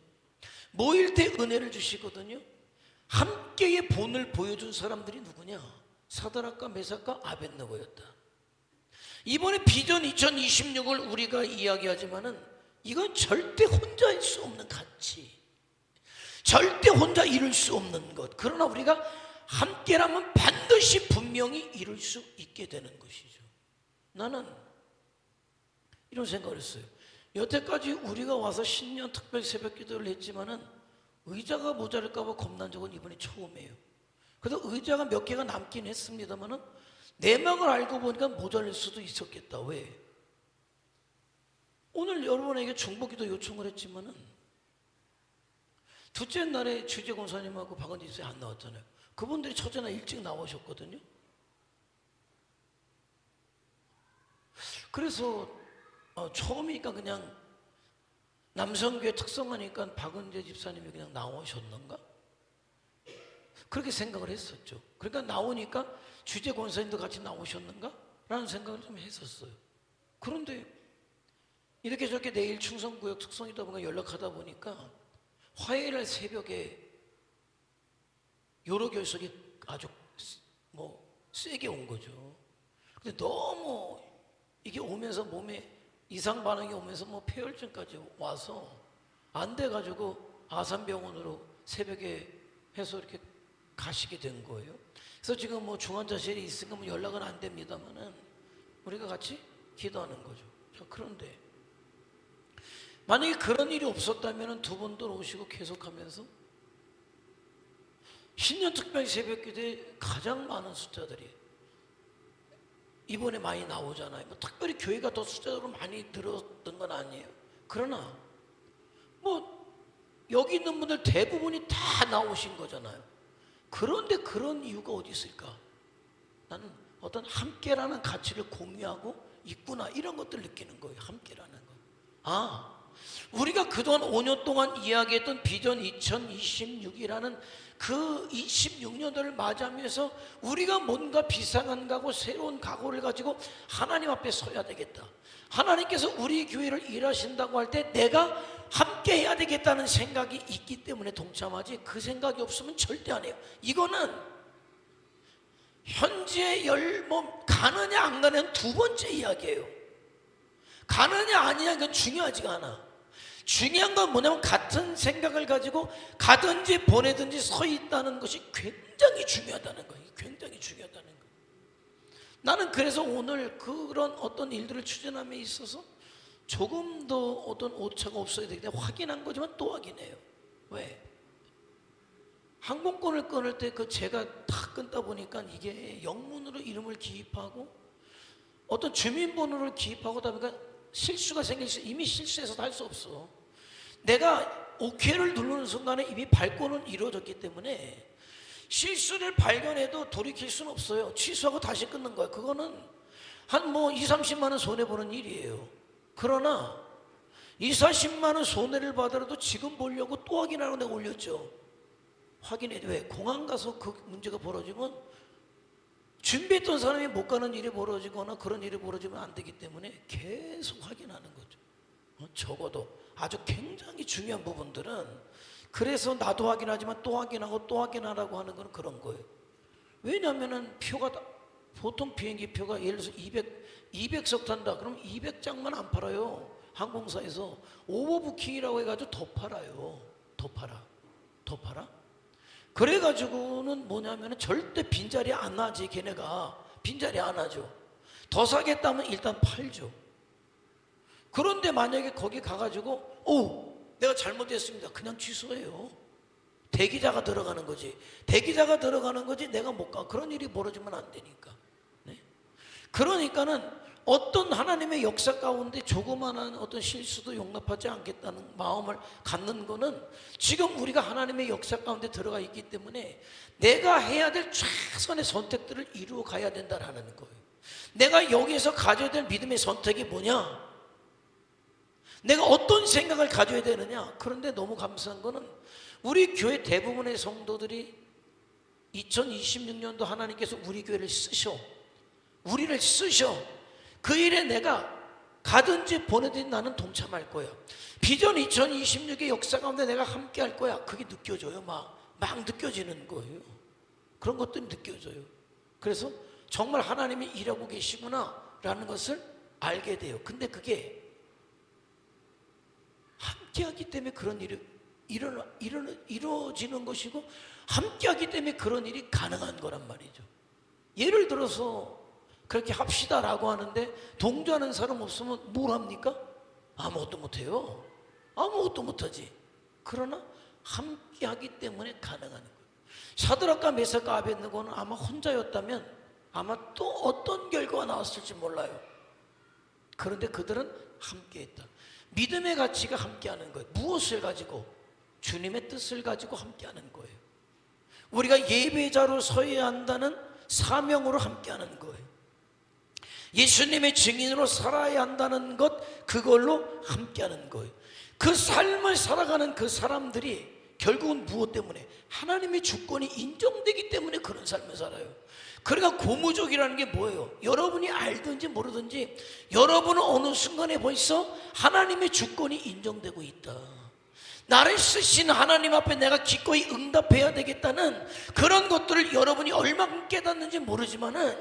모일 때 은혜를 주시거든요. 함께의 본을 보여준 사람들이 누구냐? 사드락과 메삭과 아벳느고였다. 이번에 비전 2026을 우리가 이야기하지만은 이건 절대 혼자 할 수 없는 가치, 절대 혼자 이룰 수 없는 것. 그러나 우리가 함께라면 반드시 분명히 이룰 수 있게 되는 것이죠. 나는 이런 생각을 했어요. 여태까지 우리가 와서 신년 특별 새벽 기도를 했지만은 의자가 모자랄까 봐 겁난 적은 이번이 처음이에요. 그래서 의자가 몇 개가 남긴 했습니다만은 내막을 알고 보니까 모자랄 수도 있었겠다. 왜? 오늘 여러분에게 중보기도 요청을 했지만은 둘째 날에 주재 권사님하고 박은지 집사님 안 나왔잖아요. 그분들이 첫째 날 일찍 나오셨거든요. 그래서 처음이니까 그냥 남성교회 특성하니까 박은재 집사님이 그냥 나오셨는가? 그렇게 생각을 했었죠. 그러니까 나오니까 주재 권사님도 같이 나오셨는가? 라는 생각을 좀 했었어요. 그런데 이렇게 저렇게 내일 충성구역 특성이다 보니까 연락하다 보니까 화요일 새벽에 여러 결석이 아주 세게 온 거죠. 근데 너무 이게 오면서 몸에 이상 반응이 오면서 폐혈증까지 와서 안 돼가지고 아산병원으로 새벽에 해서 이렇게 가시게 된 거예요. 그래서 지금 중환자실에 있으니까 연락은 안 됩니다만은 우리가 같이 기도하는 거죠. 자, 그런데 만약에 그런 일이 없었다면 두 분도 오시고 계속하면서 신년 특별 새벽 기도에 가장 많은 숫자들이 이번에 많이 나오잖아요. 특별히 교회가 더 숫자적으로 많이 늘었던 건 아니에요. 그러나 여기 있는 분들 대부분이 다 나오신 거잖아요. 그런데 그런 이유가 어디 있을까? 나는 어떤 함께라는 가치를 공유하고 있구나, 이런 것들 느끼는 거예요. 함께라는 것. 우리가 그동안 5년 동안 이야기했던 비전 2026이라는 그 26년도를 맞이하면서 우리가 뭔가 비상한 각오, 새로운 각오를 가지고 하나님 앞에 서야 되겠다. 하나님께서 우리 교회를 일하신다고 할 때 내가 함께 해야 되겠다는 생각이 있기 때문에 동참하지, 그 생각이 없으면 절대 안 해요. 이거는 현지의 가느냐 안 가느냐는 두 번째 이야기예요. 가느냐 아니냐 이건 중요하지가 않아. 중요한 건 뭐냐면 같은 생각을 가지고 가든지 보내든지 서 있다는 것이 굉장히 중요하다는 거예요. 굉장히 중요하다는 거예요. 나는 그래서 오늘 그런 어떤 일들을 추진함에 있어서 조금 더 어떤 오차가 없어야 되기 때문에 확인한 거지만 또 확인해요. 왜? 항공권을 끊을 때 그 제가 다 끊다 보니까 이게 영문으로 이름을 기입하고 어떤 주민번호를 기입하고 하다 보니까 실수가 생길 수, 이미 실수해서 할 수 없어. 내가 OK를 누르는 순간에 이미 발권은 이루어졌기 때문에 실수를 발견해도 돌이킬 수는 없어요. 취소하고 다시 끊는 거야. 그거는 한 뭐 2, 30만 원 손해보는 일이에요. 그러나 2, 40만 원 손해를 받더라도 지금 보려고 또 확인하라고 내가 올렸죠. 확인해. 왜? 공항 가서 그 문제가 벌어지면 준비했던 사람이 못 가는 일이 벌어지거나 그런 일이 벌어지면 안 되기 때문에 계속 확인하는 거죠. 적어도 아주 굉장히 중요한 부분들은, 그래서 나도 확인하지만 또 확인하고 또 확인하라고 하는 건 그런 거예요. 왜냐하면 표가 보통 비행기 표가 예를 들어서 200석 탄다. 그럼 200장만 안 팔아요. 항공사에서 오버부킹이라고 해가지고 더 팔아요. 더 팔아. 그래가지고는 뭐냐면 절대 빈자리 안 하지. 걔네가 빈자리 안 하죠. 더 사겠다면 일단 팔죠. 그런데 만약에 거기 가가지고 내가 잘못했습니다. 그냥 취소해요. 대기자가 들어가는 거지. 내가 못 가. 그런 일이 벌어지면 안 되니까. 네? 그러니까는 어떤 하나님의 역사 가운데 조그마한 어떤 실수도 용납하지 않겠다는 마음을 갖는 거는 지금 우리가 하나님의 역사 가운데 들어가 있기 때문에 내가 해야 될 최선의 선택들을 이루어 가야 된다는 거예요. 내가 여기에서 가져야 될 믿음의 선택이 뭐냐? 내가 어떤 생각을 가져야 되느냐? 그런데 너무 감사한 거는 우리 교회 대부분의 성도들이 2026년도 하나님께서 우리 교회를 우리를 쓰셔. 그 일에 내가 가든지 보내든지 나는 동참할 거야. 비전 2026의 역사 가운데 내가 함께 할 거야. 그게 느껴져요. 막 느껴지는 거예요. 그런 것들이 느껴져요. 그래서 정말 하나님이 일하고 계시구나 라는 것을 알게 돼요. 근데 그게 함께 하기 때문에 그런 일이 이루어지는 것이고, 함께 하기 때문에 그런 일이 가능한 거란 말이죠. 예를 들어서 그렇게 합시다라고 하는데 동조하는 사람 없으면 뭘 합니까? 아무것도 못해요. 아무것도 못하지. 그러나 함께 하기 때문에 가능한 거예요. 사드락과 메삭과 아벳느고는 아마 혼자였다면 아마 또 어떤 결과가 나왔을지 몰라요. 그런데 그들은 함께 했다. 믿음의 가치가 함께하는 거예요. 무엇을 가지고? 주님의 뜻을 가지고 함께하는 거예요. 우리가 예배자로 서야 한다는 사명으로 함께하는 거예요. 예수님의 증인으로 살아야 한다는 것, 그걸로 함께하는 거예요. 그 삶을 살아가는 그 사람들이 결국은 무엇 때문에? 하나님의 주권이 인정되기 때문에 그런 삶을 살아요. 그러니까 고무적이라는 게 뭐예요? 여러분이 알든지 모르든지 여러분은 어느 순간에 벌써 하나님의 주권이 인정되고 있다. 나를 쓰신 하나님 앞에 내가 기꺼이 응답해야 되겠다는 그런 것들을 여러분이 얼마큼 깨닫는지 모르지만은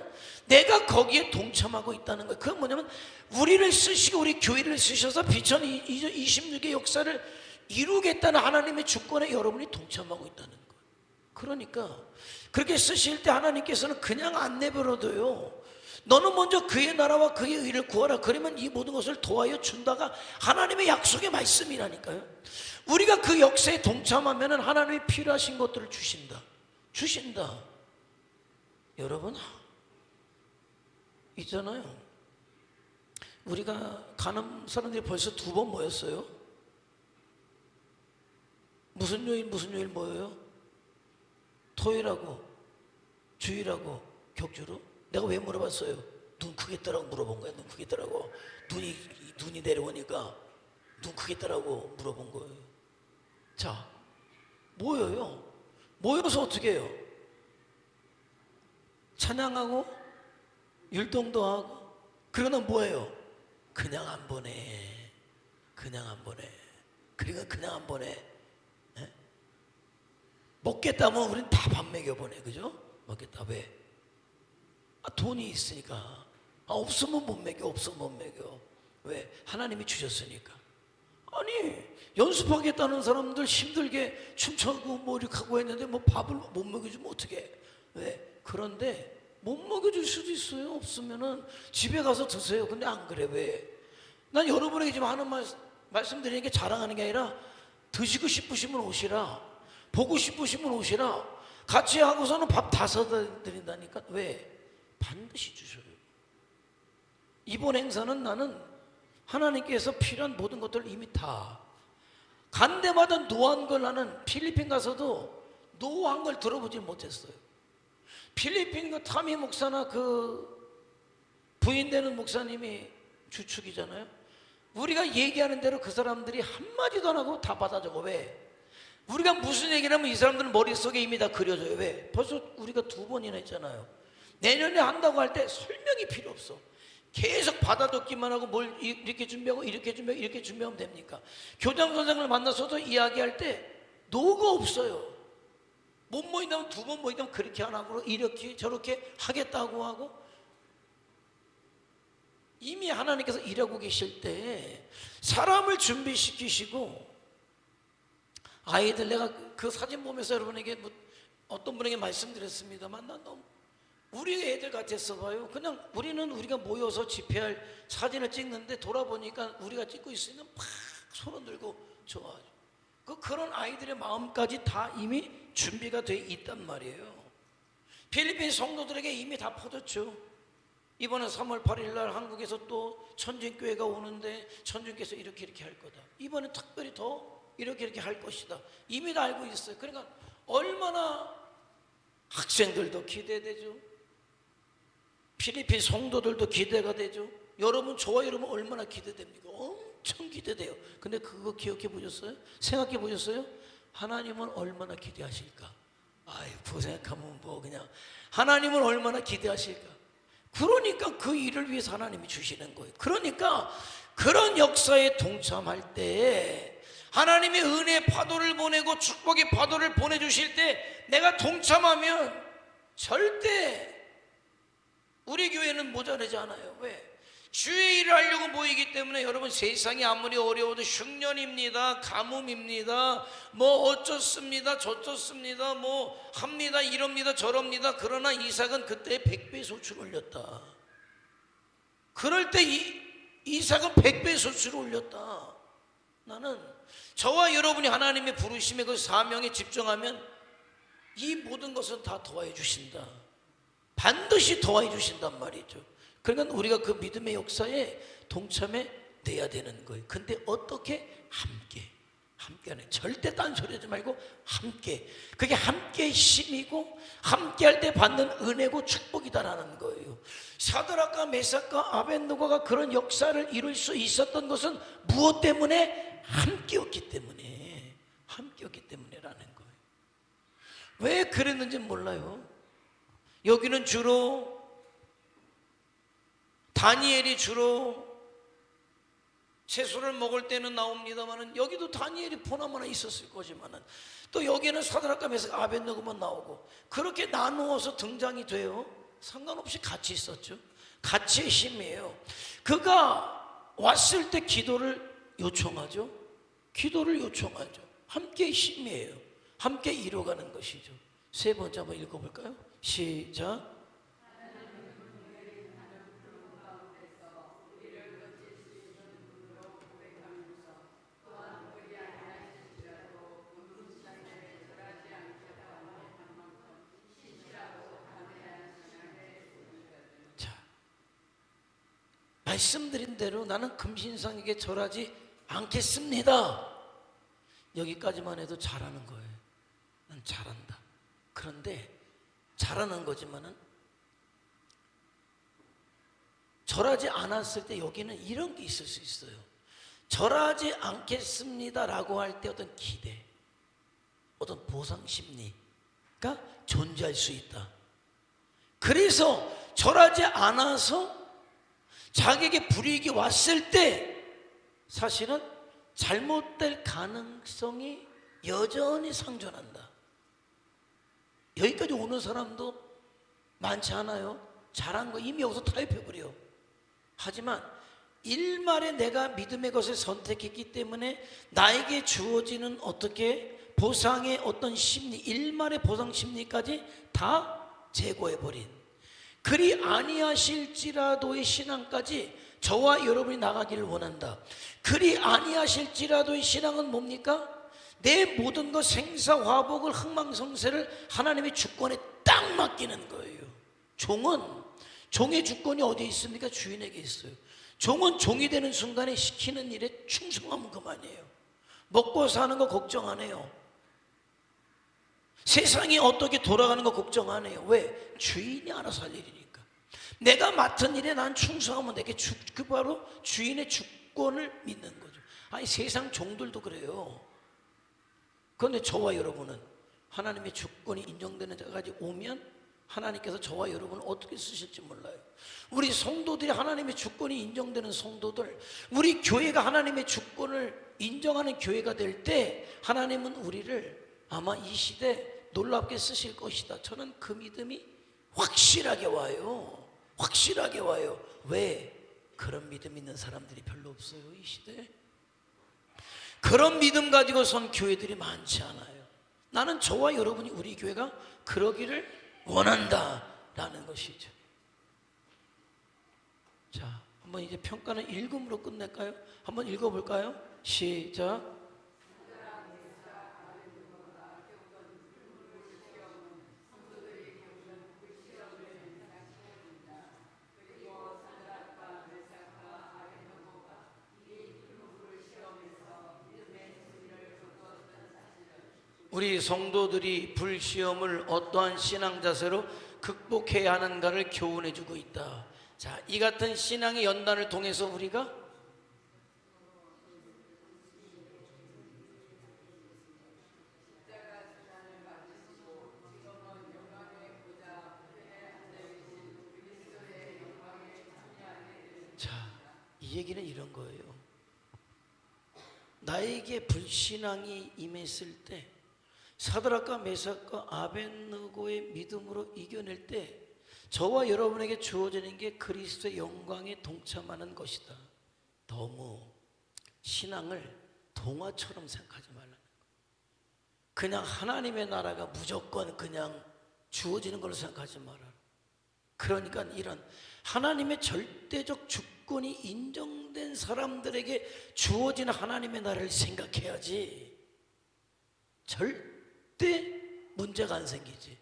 내가 거기에 동참하고 있다는 거예요. 그건 뭐냐면 우리를 쓰시고 우리 교회를 쓰셔서 비전 26의 역사를 이루겠다는 하나님의 주권에 여러분이 동참하고 있다는 거예요. 그러니까 그렇게 쓰실 때 하나님께서는 그냥 안 내버려둬요. 너는 먼저 그의 나라와 그의 의를 구하라. 그러면 이 모든 것을 도와여 준다가 하나님의 약속의 말씀이라니까요. 우리가 그 역사에 동참하면 하나님이 필요하신 것들을 주신다. 여러분 있잖아요. 우리가 가는 사람들이 벌써 2번 모였어요. 무슨 요일 모여요? 토요일하고 주일하고 격주로. 내가 왜 물어봤어요? 눈 크겠다라고 물어본 거야. 눈 크겠다라고. 눈이 내려오니까 눈 크겠다라고 물어본 거예요. 자, 모여요. 모여서 어떻게 해요? 찬양하고 율동도 하고. 그러면 뭐예요? 그냥 안 보내. 그러니까 그냥 안 보내. 네? 먹겠다면 우린 다 밥 먹여보내. 그죠? 먹겠다. 왜? 돈이 있으니까. 없으면 못 먹여. 왜? 하나님이 주셨으니까. 아니, 연습하겠다는 사람들 힘들게 춤추고 뭐 이렇게 하고 했는데 뭐 밥을 못 먹여주면 어떡해? 왜? 그런데 못 먹여줄 수도 있어요. 없으면은 집에 가서 드세요. 근데 안 그래. 왜? 난 여러분에게 지금 하는 말씀드리는 게 자랑하는 게 아니라 드시고 싶으시면 오시라, 보고 싶으시면 오시라. 같이 하고서는 밥 다 사드린다니까. 왜? 반드시 주셔요. 이번 행사는 나는 하나님께서 필요한 모든 것들을 이미 다 간 데마다 노한 걸, 나는 필리핀 가서도 노한 걸 들어보지 못했어요. 필리핀 그 타미 목사나 그 부인 되는 목사님이 주축이잖아요. 우리가 얘기하는 대로 그 사람들이 한마디도 안 하고 다 받아 적어. 왜? 우리가 무슨 얘기를 하면 이 사람들은 머릿속에 이미 다 그려져요. 왜? 벌써 우리가 2번이나 했잖아요. 내년에 한다고 할 때 설명이 필요 없어. 계속 받아 적기만 하고 뭘 이렇게 준비하고 이렇게 준비하고 이렇게 준비하면 됩니까? 교장 선생님을 만나서도 이야기할 때 노가 없어요. 못 모인다면 2번 모인다면 그렇게 안 하고 이렇게 저렇게 하겠다고 하고. 이미 하나님께서 일하고 계실 때 사람을 준비시키시고, 아이들, 내가 그 사진 보면서 여러분에게 어떤 분에게 말씀드렸습니다만, 난 너무 우리 애들 같았어 봐요. 그냥 우리가 모여서 집회할 사진을 찍는데 돌아보니까 우리가 찍고 있으면 막 손을 들고 좋아하죠. 그런 아이들의 마음까지 다 이미 준비가 돼 있단 말이에요. 필리핀 성도들에게 이미 다 퍼졌죠. 이번에 3월 8일 날 한국에서 또 천진교회가 오는데 천진교회에서 이렇게 할 거다. 이번에 특별히 더 이렇게 할 것이다. 이미 다 알고 있어요. 그러니까 얼마나 학생들도 기대되죠. 필리핀 성도들도 기대가 되죠. 여러분, 저와 여러분 얼마나 기대됩니까? 엄청 기대돼요. 근데 그거 기억해 보셨어요? 생각해 보셨어요? 하나님은 얼마나 기대하실까? 아이고, 생각하면 뭐 그냥 하나님은 얼마나 기대하실까? 그러니까 그 일을 위해서 하나님이 주시는 거예요. 그러니까 그런 역사에 동참할 때 하나님의 은혜의 파도를 보내고 축복의 파도를 보내주실 때 내가 동참하면 절대 우리 교회는 모자라지 않아요. 왜? 주의 일을 하려고 모이기 때문에. 여러분, 세상이 아무리 어려워도 흉년입니다, 가뭄입니다, 뭐 어쩌습니다, 저쩌습니다, 뭐 합니다, 이럽니다, 저럽니다. 그러나 이삭은 그때 100배 소출 올렸다. 그럴 때 이삭은 100배 소출 올렸다. 나는 저와 여러분이 하나님의 부르심의 그 사명에 집중하면 이 모든 것은 다 도와해 주신다. 반드시 도와해 주신단 말이죠. 그러니까 우리가 그 믿음의 역사에 동참해 내야 되는 거예요. 근데 어떻게? 함께하는, 절대 딴소리 하지 말고 함께. 그게 함께의 힘이고 함께할 때 받는 은혜고 축복이다라는 거예요. 사드락과 메삭과 아벳느고가 그런 역사를 이룰 수 있었던 것은 무엇 때문에? 함께였기 때문에라는 거예요. 왜 그랬는지 몰라요. 여기는 주로 다니엘이 주로 채소를 먹을 때는 나옵니다만은, 여기도 다니엘이 보나마나 있었을 거지만은, 또 여기는 사드락과 메삭 아벳느고만 나오고, 그렇게 나누어서 등장이 돼요. 상관없이 같이 있었죠. 같이의 힘이에요. 그가 왔을 때 기도를 요청하죠. 함께의 힘이에요. 함께 이루어가는 것이죠. 세 번째 한번 읽어볼까요? 시작. 자, 말씀드린 대로 나는 금신상에게 절하지 않겠습니다. 여기까지만 해도 잘하는 거예요. 난 잘한다. 그런데 잘하는 거지만은 절하지 않았을 때 여기는 이런 게 있을 수 있어요. 절하지 않겠습니다라고 할 때 어떤 기대, 어떤 보상 심리가 존재할 수 있다. 그래서 절하지 않아서 자기에게 불이익이 왔을 때 사실은 잘못될 가능성이 여전히 상존한다. 여기까지 오는 사람도 많지 않아요. 잘한 거 이미 여기서 타협해버려. 하지만 일말에 내가 믿음의 것을 선택했기 때문에 나에게 주어지는 어떻게 보상의 어떤 심리, 일말의 보상 심리까지 다 제거해버린, 그리 아니하실지라도의 신앙까지 저와 여러분이 나가기를 원한다. 그리 아니하실지라도의 신앙은 뭡니까? 내 모든 것 생사화복을 흥망성쇠를 하나님의 주권에 딱 맡기는 거예요. 종의 주권이 어디에 있습니까? 주인에게 있어요. 종은 종이 되는 순간에 시키는 일에 충성하면 그만이에요. 먹고 사는 거 걱정 안 해요. 세상이 어떻게 돌아가는 거 걱정 안 해요. 왜? 주인이 알아서 할 일이니까. 내가 맡은 일에 난 충성하면 되게 그 바로 주인의 주권을 믿는 거죠. 아니 세상 종들도 그래요. 그런데 저와 여러분은 하나님의 주권이 인정되는 데까지 오면 하나님께서 저와 여러분을 어떻게 쓰실지 몰라요. 우리 성도들이 하나님의 주권이 인정되는 성도들, 우리 교회가 하나님의 주권을 인정하는 교회가 될 때 하나님은 우리를 아마 이 시대 놀랍게 쓰실 것이다. 저는 그 믿음이 확실하게 와요. 확실하게 와요. 왜? 그런 믿음 있는 사람들이 별로 없어요, 이 시대에. 그런 믿음 가지고 선 교회들이 많지 않아요. 나는 저와 여러분이 우리 교회가 그러기를 원한다라는 것이죠. 자, 한번 이제 평가는 읽음으로 끝낼까요? 한번 읽어볼까요? 시작. 우리 성도들이 불시험을 어떠한 신앙 자세로 극복해야 하는가를 교훈해 주고 있다. 자, 이 같은 신앙의 연단을 통해서 우리가 자, 이 얘기는 이런 거예요. 나에게 불신앙이 임했을 때 사드락과 메삭과 아벳느고의 믿음으로 이겨낼 때 저와 여러분에게 주어지는 게 그리스도의 영광에 동참하는 것이다. 너무 신앙을 동화처럼 생각하지 말라는 거예요. 그냥 하나님의 나라가 무조건 그냥 주어지는 걸로 생각하지 말아라. 그러니까 이런 하나님의 절대적 주권이 인정된 사람들에게 주어지는 하나님의 나라를 생각해야지 절대 문제가 안 생기지.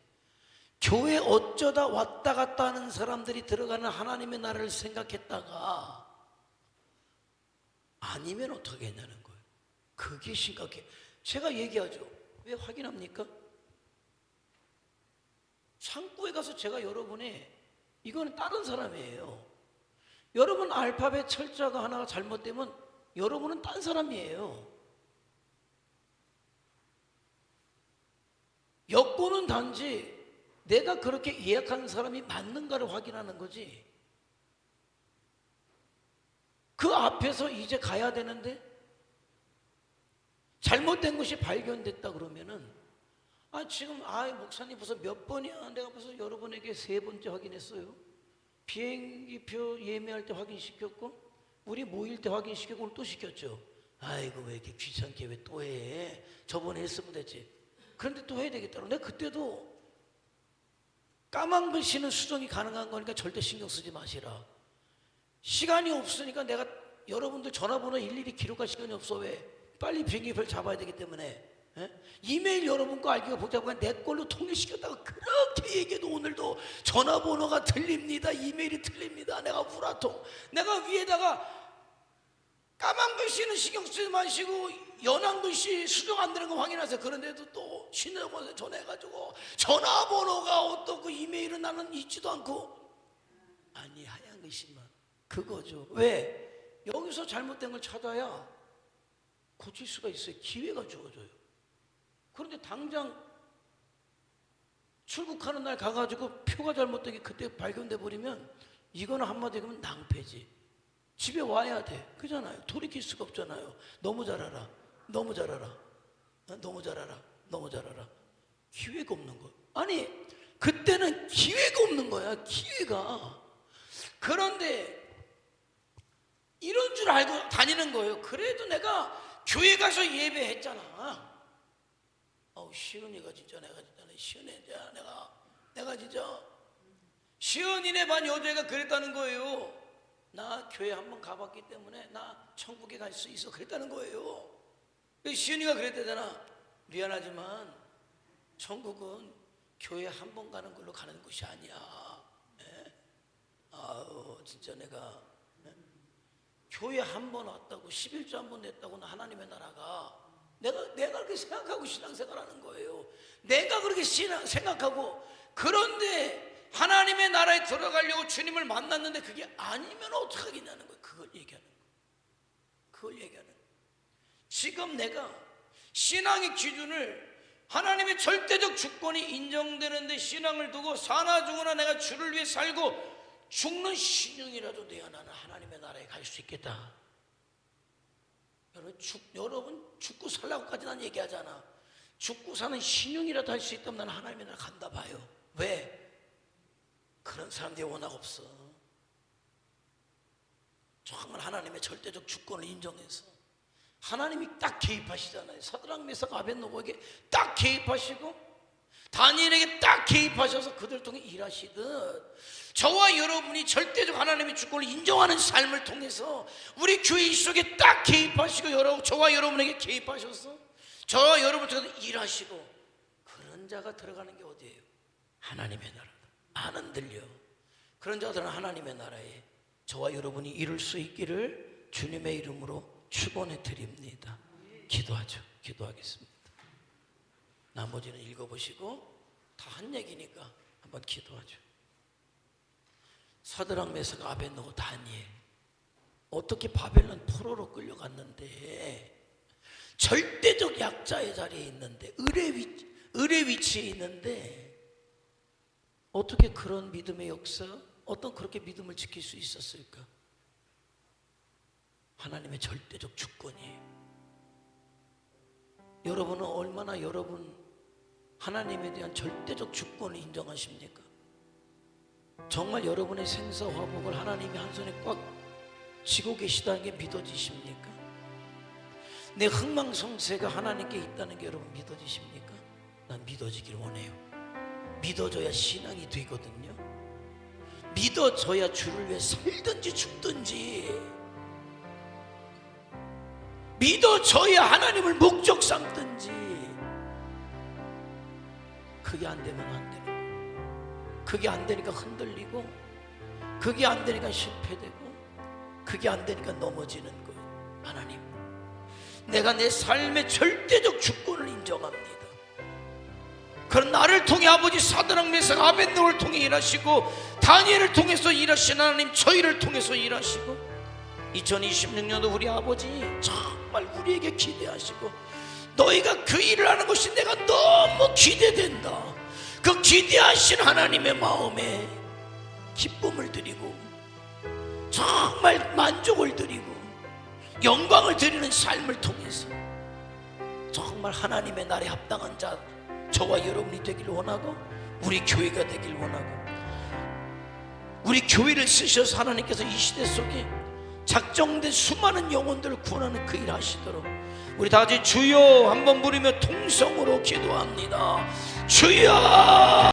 교회 어쩌다 왔다 갔다 하는 사람들이 들어가는 하나님의 나라를 생각했다가 아니면 어떻게 했냐는 거예요. 그게 심각해. 제가 얘기하죠. 왜 확인합니까? 창고에 가서 제가 여러분의 이거는 다른 사람이에요. 여러분 알파벳 철자가 하나가 잘못되면 여러분은 딴 사람이에요. 여건은 단지 내가 그렇게 예약하는 사람이 맞는가를 확인하는 거지. 그 앞에서 이제 가야 되는데 잘못된 것이 발견됐다 그러면은 지금 목사님 벌써 몇 번이야? 내가 벌써 여러분에게 3번째 확인했어요. 비행기표 예매할 때 확인시켰고 우리 모일 때 확인시켰고 오늘 또 시켰죠. 아이고 왜 이렇게 귀찮게 왜 또 해? 저번에 했으면 됐지. 그런데 또 해야 되겠다. 내가 그때도 까만 글씨는 수정이 가능한 거니까 절대 신경 쓰지 마시라. 시간이 없으니까 내가 여러분들 전화번호 일일이 기록할 시간이 없어. 왜? 빨리 비행기표를 잡아야 되기 때문에. 이메일 여러분 거 알기가 복잡하니까 내 걸로 통일시켰다가 그렇게 얘기해도 오늘도 전화번호가 틀립니다. 이메일이 틀립니다. 내가 우라통. 내가 위에다가 까만 글씨는 신경 쓰지 마시고 연한 글씨 수정 안 되는 거 확인하세요. 그런데도 또 신호번호에 전화해가지고 전화번호가 어떻고 이메일은 나는 있지도 않고 아니 하얀 글씨만 그거죠. 왜? 여기서 잘못된 걸 찾아야 고칠 수가 있어요. 기회가 주어져요. 그런데 당장 출국하는 날 가가지고 표가 잘못된 게 그때 발견돼 버리면 이거는 한마디로 하면 낭패지. 집에 와야 돼. 그잖아요. 돌이킬 수가 없잖아요. 너무 잘 알아. 너무 잘 알아. 너무 잘 알아. 너무 잘 알아. 기회가 없는 거야. 아니 그때는 기회가 없는 거야. 기회가. 그런데 이런 줄 알고 다니는 거예요. 그래도 내가 교회 가서 예배했잖아. 시은이가 진짜 내가 시은이자 내가 진짜 시은이네 반 여자애가 그랬다는 거예요. 나 교회 한번 가봤기 때문에 나 천국에 갈 수 있어 그랬다는 거예요. 시은이가 그랬대잖아. 미안하지만 천국은 교회 한 번 가는 걸로 가는 곳이 아니야. 예? 아우 진짜 내가 교회 한 번 왔다고 11조 한 번 냈다고는 하나님의 나라가 내가 그렇게 생각하고 신앙생활하는 거예요. 내가 그렇게 생각하고, 그런데 하나님의 나라에 들어가려고 주님을 만났는데 그게 아니면 어떡하겠냐는 거예요. 그걸 얘기하는 거예요. 그걸 얘기하는 거예요. 지금 내가 신앙의 기준을 하나님의 절대적 주권이 인정되는데 신앙을 두고 사나 죽으나 내가 주를 위해 살고 죽는 신용이라도 내야 나는 하나님의 나라에 갈 수 있겠다. 여러분 죽고 살라고까지 난 얘기하잖아. 죽고 사는 신용이라도 할 수 있다면 나는 하나님의 나라 간다 봐요. 왜? 그런 사람들이 워낙 없어. 정말 하나님의 절대적 주권을 인정해서 하나님이 딱 개입하시잖아요. 사드락 메삭 아벳노고에게 딱 개입하시고 다니엘에게 딱 개입하셔서 그들 통해 일하시듯 저와 여러분이 절대적 하나님의 주권을 인정하는 삶을 통해서 우리 교회 속에 딱 개입하시고 저와 여러분에게 개입하셔서 저와 여러분 통해서 일하시고, 그런 자가 들어가는 게 어디예요? 하나님의 나라다. 안 흔들려. 그런 자들은 하나님의 나라에 저와 여러분이 이룰 수 있기를 주님의 이름으로 축원해 드립니다. 기도하죠. 기도하겠습니다. 나머지는 읽어보시고 다 한 얘기니까 한번 기도하죠. 사드락 메삭 아벳노고 다니엘 어떻게 바벨론 포로로 끌려갔는데 절대적 약자의 자리에 있는데 을의 위치에 있는데 어떻게 그런 믿음의 역사, 어떤 그렇게 믿음을 지킬 수 있었을까? 하나님의 절대적 주권이에요. 여러분은 얼마나 여러분 하나님에 대한 절대적 주권을 인정하십니까? 정말 여러분의 생사화복을 하나님이 한 손에 꽉 쥐고 계시다는 게 믿어지십니까? 내 흥망성쇠가 하나님께 있다는 게 여러분 믿어지십니까? 난 믿어지길 원해요. 믿어져야 신앙이 되거든요. 믿어져야 주를 위해 살든지 죽든지, 믿어져야 하나님을 목적 삼든지. 그게 안 되면 안 되는 거예요. 그게 안 되니까 흔들리고, 그게 안 되니까 실패되고, 그게 안 되니까 넘어지는 거예요. 하나님, 내가 내 삶의 절대적 주권을 인정합니다. 그런 나를 통해 아버지 사드락 메삭 아벳노고를 통해 일하시고 다니엘을 통해서 일하신 하나님, 저희를 통해서 일하시고 2026년도 우리 아버지 정말 우리에게 기대하시고, 너희가 그 일을 하는 것이 내가 너무 기대된다. 그 기대하신 하나님의 마음에 기쁨을 드리고 정말 만족을 드리고 영광을 드리는 삶을 통해서 정말 하나님의 나라에 합당한 자 저와 여러분이 되길 원하고, 우리 교회가 되길 원하고, 우리 교회를 쓰셔서 하나님께서 이 시대 속에 작정된 수많은 영혼들을 구원하는 그 일 하시도록 우리 다 같이 주여 한번 부르며 통성으로 기도합니다. 주여.